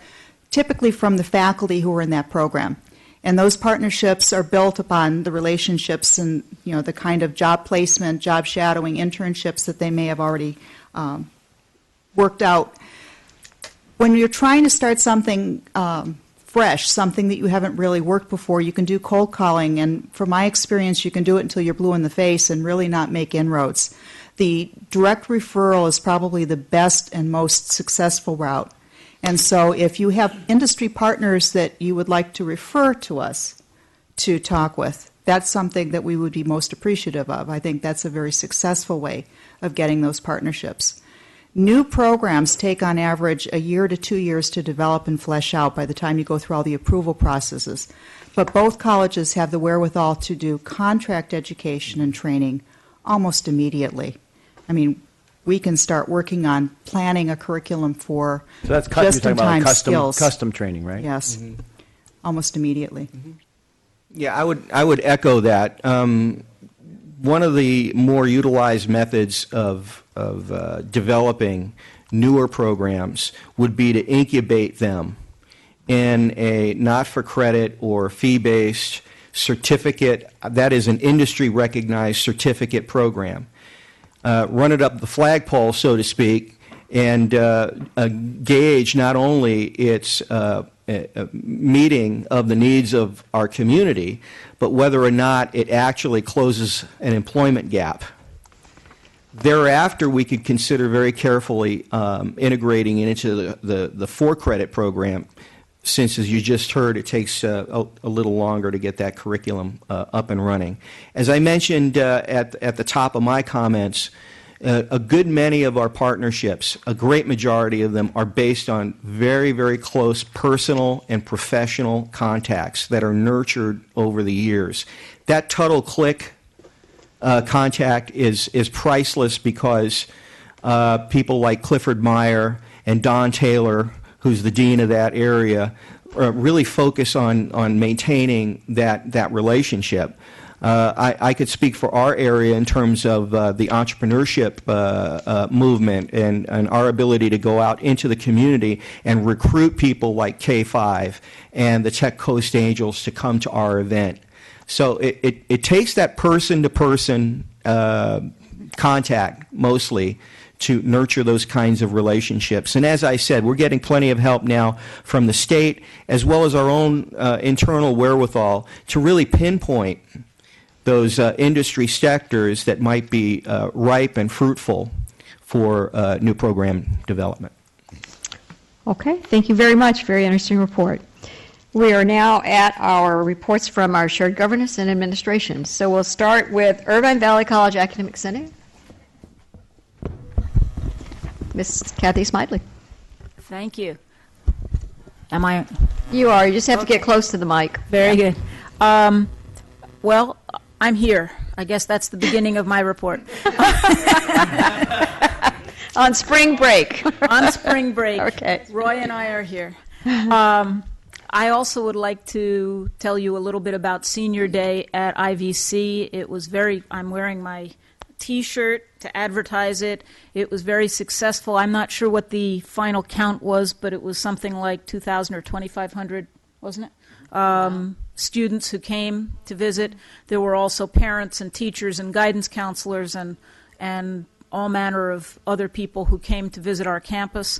typically from the faculty who are in that program. And those partnerships are built upon the relationships and, you know, the kind of job placement, job shadowing, internships that they may have already worked out. When you're trying to start something fresh, something that you haven't really worked before, you can do cold calling, and from my experience, you can do it until you're blue in the face and really not make inroads. The direct referral is probably the best and most successful route. And so if you have industry partners that you would like to refer to us to talk with, that's something that we would be most appreciative of. I think that's a very successful way of getting those partnerships. New programs take on average a year to 2 years to develop and flesh out by the time you go through all the approval processes. But both colleges have the wherewithal to do contract education and training almost immediately. I mean, we can start working on planning a curriculum for So that's you're talking just-in-time about skills. custom training, right? Yes, almost immediately. Yeah, I would echo that. One of the more utilized methods of developing newer programs would be to incubate them in a not-for-credit or fee-based certificate, that is an industry-recognized certificate program. Run it up the flagpole, so to speak, and gauge not only its meeting of the needs of our community, but whether or not it actually closes an employment gap. Thereafter, we could consider very carefully integrating it into the for-credit program, since, as you just heard, it takes a little longer to get that curriculum up and running. As I mentioned at the top of my comments, a good many of our partnerships, a great majority of them, are based on very, very close personal and professional contacts that are nurtured over the years. That Tuttle-Click contact is priceless because people like Clifford Meyer and Don Taylor, who's the dean of that area, really focus on maintaining that relationship. I could speak for our area in terms of the entrepreneurship movement and our ability to go out into the community and recruit people like K5 and the Tech Coast Angels to come to our event. So it takes that person-to-person contact mostly to nurture those kinds of relationships. And as I said, we're getting plenty of help now from the state as well as our own internal wherewithal to really pinpoint those industry sectors that might be ripe and fruitful for new program development. Okay, thank you very much. Very interesting report. We are now at our reports from our shared governance and administration. So we'll start with Irvine Valley College Academic Senate. Miss Kathy Smidley. Thank you. Am I? You are. You just have to get close to the mic. Very good. Well, I'm here. I guess that's the beginning of my report. On spring break. On spring break. Okay. Roy and I are here. I also would like to tell you a little bit about Senior Day at IVC. It was I'm wearing my T-shirt to advertise it. It was very successful. I'm not sure what the final count was, but it was something like 2,000 or 2,500, wasn't it? Students who came to visit. There were also parents and teachers and guidance counselors and all manner of other people who came to visit our campus.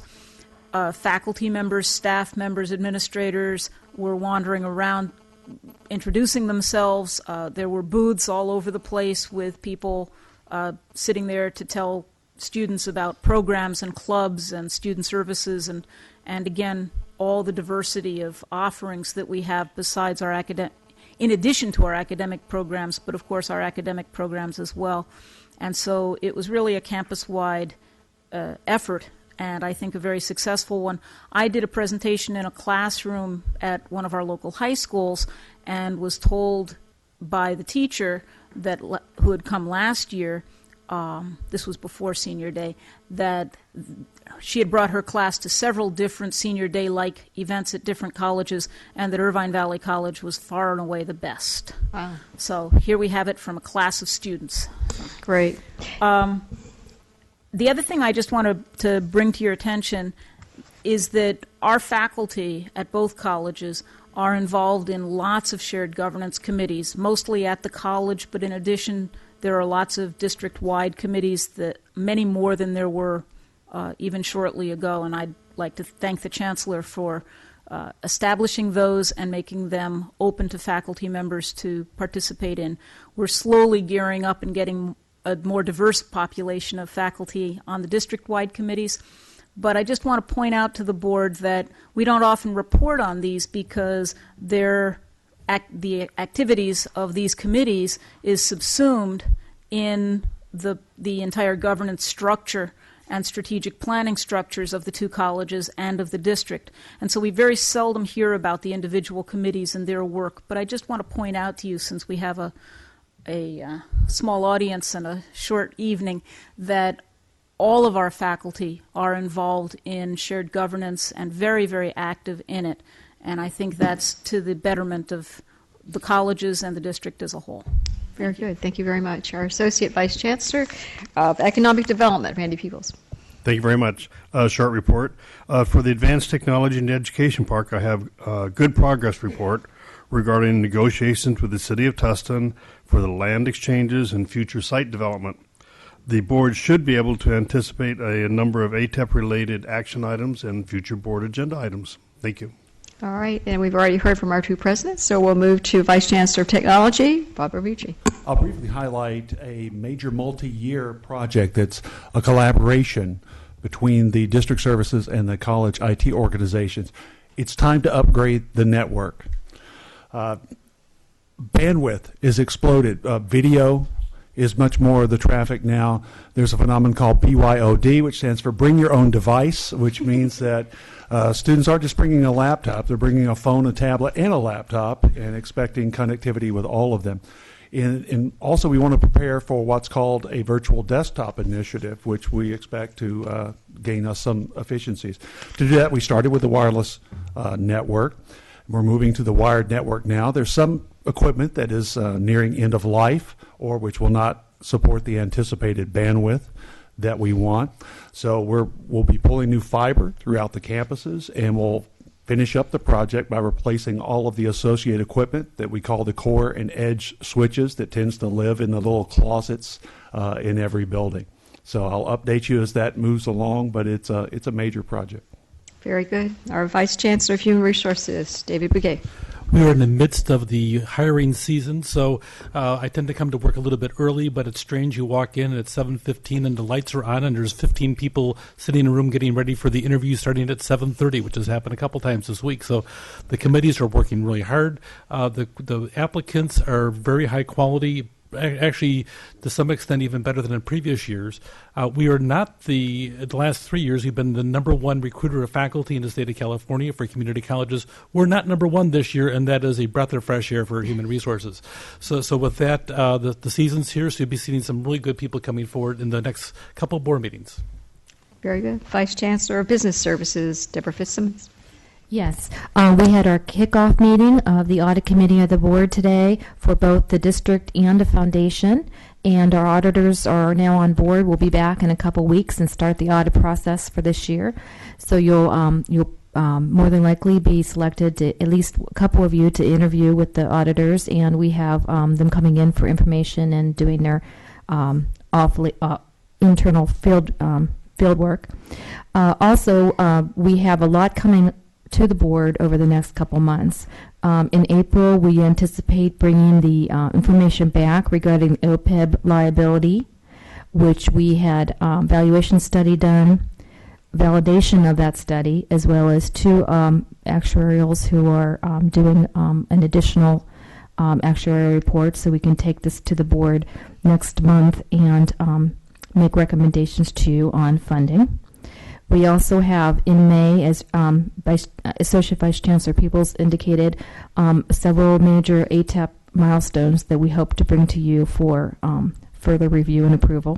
Faculty members, staff members, administrators were wandering around introducing themselves. There were booths all over the place with people sitting there to tell students about programs and clubs and student services and again, all the diversity of offerings that we have besides our in addition to our academic programs, but of course our academic programs as well. And so it was really a campus-wide effort, and I think a very successful one. I did a presentation in a classroom at one of our local high schools and was told by the teacher who had come last year, this was before Senior Day, that she had brought her class to several different Senior Day-like events at different colleges, and that Irvine Valley College was far and away the best. Wow. So here we have it from a class of students. Great. The other thing I just wanted to bring to your attention is that our faculty at both colleges are involved in lots of shared governance committees, mostly at the college, but in addition, there are lots of district-wide committees, many more than there were even shortly ago, and I'd like to thank the Chancellor for establishing those and making them open to faculty members to participate in. We're slowly gearing up and getting a more diverse population of faculty on the district-wide committees. But I just want to point out to the board that we don't often report on these because the activities of these committees is subsumed in the entire governance structure and strategic planning structures of the two colleges and of the district. And so we very seldom hear about the individual committees and their work. But I just want to point out to you, since we have a small audience and a short evening, that all of our faculty are involved in shared governance and very, very active in it. And I think that's to the betterment of the colleges and the district as a whole. Very good. Thank you very much. Our Associate Vice Chancellor of Economic Development, Randy Peebles. Thank you very much. Short report. For the Advanced Technology and Education Park, I have a good progress report regarding negotiations with the City of Tustin for the land exchanges and future site development. The board should be able to anticipate a number of ATEP-related action items and future board agenda items. Thank you. All right, and we've already heard from our two presidents, so we'll move to Vice Chancellor of Technology, Bob Ravucci. I'll briefly highlight a major multi-year project that's a collaboration between the district services and the college IT organizations. It's time to upgrade the network. Bandwidth is exploded. Video is much more of the traffic now. There's a phenomenon called BYOD, which stands for Bring Your Own Device, which means that students aren't just bringing a laptop, they're bringing a phone, a tablet, and a laptop, and expecting connectivity with all of them. And also we want to prepare for what's called a virtual desktop initiative, which we expect to gain us some efficiencies. To do that, we started with the wireless network. We're moving to the wired network now. There's some equipment that is nearing end of life or which will not support the anticipated bandwidth that we want. So we'll be pulling new fiber throughout the campuses, and we'll finish up the project by replacing all of the associated equipment that we call the core and edge switches that tends to live in the little closets in every building. So I'll update you as that moves along, but it's a major project. Very good. Our Vice Chancellor of Human Resources, David Bouguet. We are in the midst of the hiring season, so I tend to come to work a little bit early, but it's strange. You walk in at 7:15 and the lights are on and there's 15 people sitting in a room getting ready for the interview starting at 7:30, which has happened a couple times this week. So the committees are working really hard. The applicants are very high quality, actually to some extent even better than in previous years. We are not the last 3 years, we've been the number one recruiter of faculty in the state of California for community colleges. We're not number one this year, and that is a breath of fresh air for human resources. So with that, the season's here, so you'll be seeing some really good people coming forward in the next couple board meetings. Very good. Vice Chancellor of Business Services, Deborah Fitzsimmons. Yes, we had our kickoff meeting of the audit committee of the board today for both the district and the foundation, and our auditors are now on board. We'll be back in a couple weeks and start the audit process for this year. So you'll more than likely be selected to, at least a couple of you, to interview with the auditors, and we have them coming in for information and doing their internal field work. Also, we have a lot coming to the board over the next couple months. In April, we anticipate bringing the information back regarding OPEB liability, which we had valuation study done, validation of that study, as well as 2 actuarials who are doing an additional actuarial report, so we can take this to the board next month and make recommendations to you on funding. We also have in May, as Associate Vice Chancellor Peoples indicated, several major ATEP milestones that we hope to bring to you for further review and approval.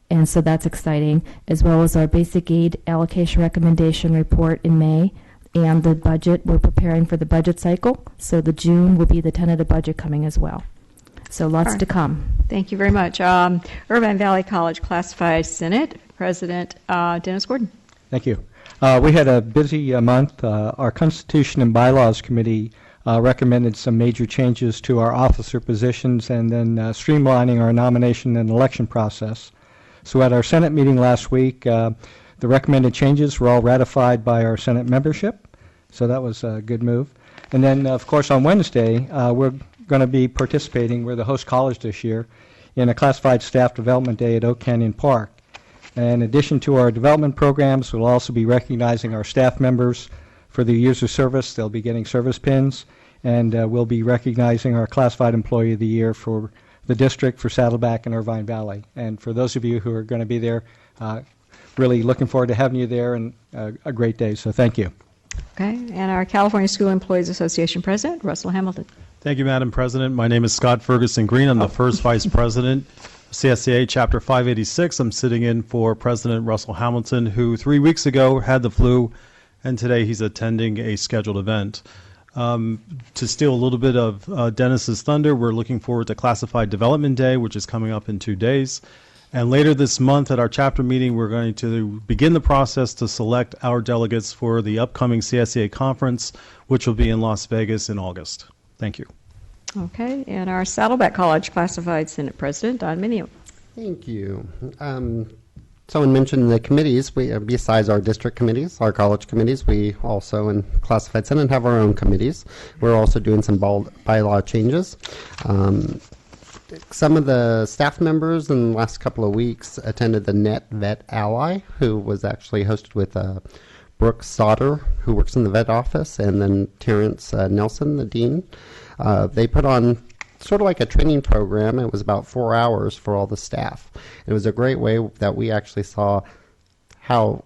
And so that's exciting, as well as our basic aid allocation recommendation report in May and the budget. We're preparing for the budget cycle, so the June will be the tentative budget coming as well. So lots to come. Thank you very much. Irvine Valley College Classified Senate President Dennis Gordon. Thank you. We had a busy month. Our Constitution and Bylaws Committee recommended some major changes to our officer positions and then streamlining our nomination and election process. So at our Senate meeting last week, the recommended changes were all ratified by our Senate membership. So that was a good move. And then, of course, on Wednesday, we're going to be participating, we're the host college this year, in a Classified Staff Development Day at Oak Canyon Park. In addition to our development programs, we'll also be recognizing our staff members for their years of service. They'll be getting service pins, and we'll be recognizing our Classified Employee of the Year for the district, for Saddleback and Irvine Valley. And for those of you who are going to be there, really looking forward to having you there, and a great day. So thank you. Okay, and our California School Employees Association President, Russell Hamilton. Thank you, Madam President. My name is Scott Ferguson Green. I'm the first Vice President, CSCA Chapter 586. I'm sitting in for President Russell Hamilton, who 3 weeks ago had the flu, and today he's attending a scheduled event. To steal a little bit of Dennis's thunder, we're looking forward to Classified Development Day, which is coming up in 2 days. And later this month at our chapter meeting, we're going to begin the process to select our delegates for the upcoming CSCA conference, which will be in Las Vegas in August. Thank you. Okay, and our Saddleback College Classified Senate President, Don Minio. Thank you. Someone mentioned the committees. We, besides our district committees, our college committees, we also in Classified Senate have our own committees. We're also doing some bylaw changes. Some of the staff members in the last couple of weeks attended the Net Vet Ally, who was actually hosted with Brooke Sauter, who works in the vet office, and then Terrence Nelson, the dean. They put on sort of like a training program. It was about 4 hours for all the staff. It was a great way that we actually saw how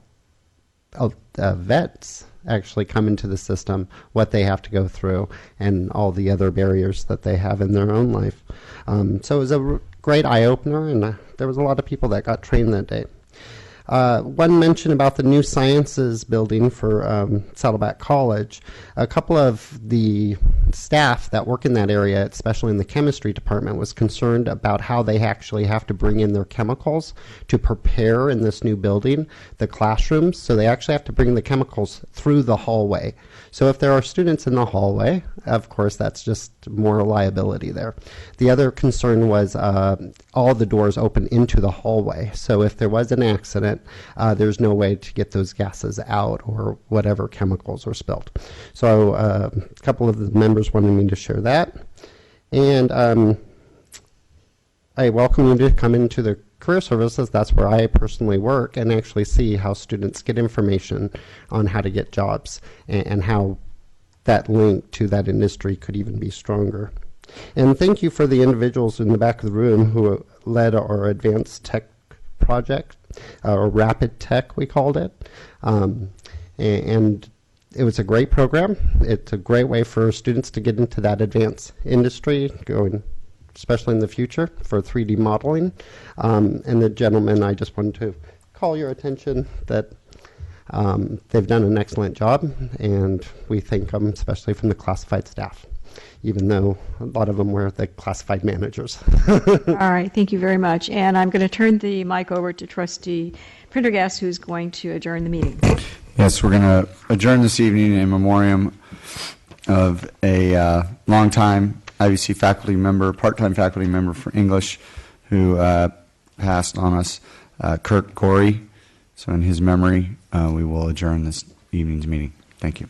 vets actually come into the system, what they have to go through, and all the other barriers that they have in their own life. So it was a great eye-opener, and there was a lot of people that got trained that day. One mention about the new sciences building for Saddleback College. A couple of the staff that work in that area, especially in the chemistry department, was concerned about how they actually have to bring in their chemicals to prepare in this new building the classrooms. So they actually have to bring the chemicals through the hallway. So if there are students in the hallway, of course that's just more liability there. The other concern was all the doors open into the hallway. So if there was an accident, there's no way to get those gases out or whatever chemicals were spilled. So a couple of the members wanted me to share that. And I welcome you to come into the Career Services. That's where I personally work, and actually see how students get information on how to get jobs and how that link to that industry could even be stronger. And thank you for the individuals in the back of the room who led our advanced tech project, or rapid tech we called it. And it was a great program. It's a great way for students to get into that advanced industry, going especially in the future for 3D modeling. And the gentleman, I just wanted to call your attention that they've done an excellent job, and we thank them, especially from the classified staff, even though a lot of them were the classified managers. All right, thank you very much. And I'm going to turn the mic over to Trustee Prendergast, who's going to adjourn the meeting. Yes, we're going to adjourn this evening in memoriam of a longtime IVC faculty member, part-time faculty member for English, who passed on us, Kurt Gorey. So in his memory, we will adjourn this evening's meeting. Thank you.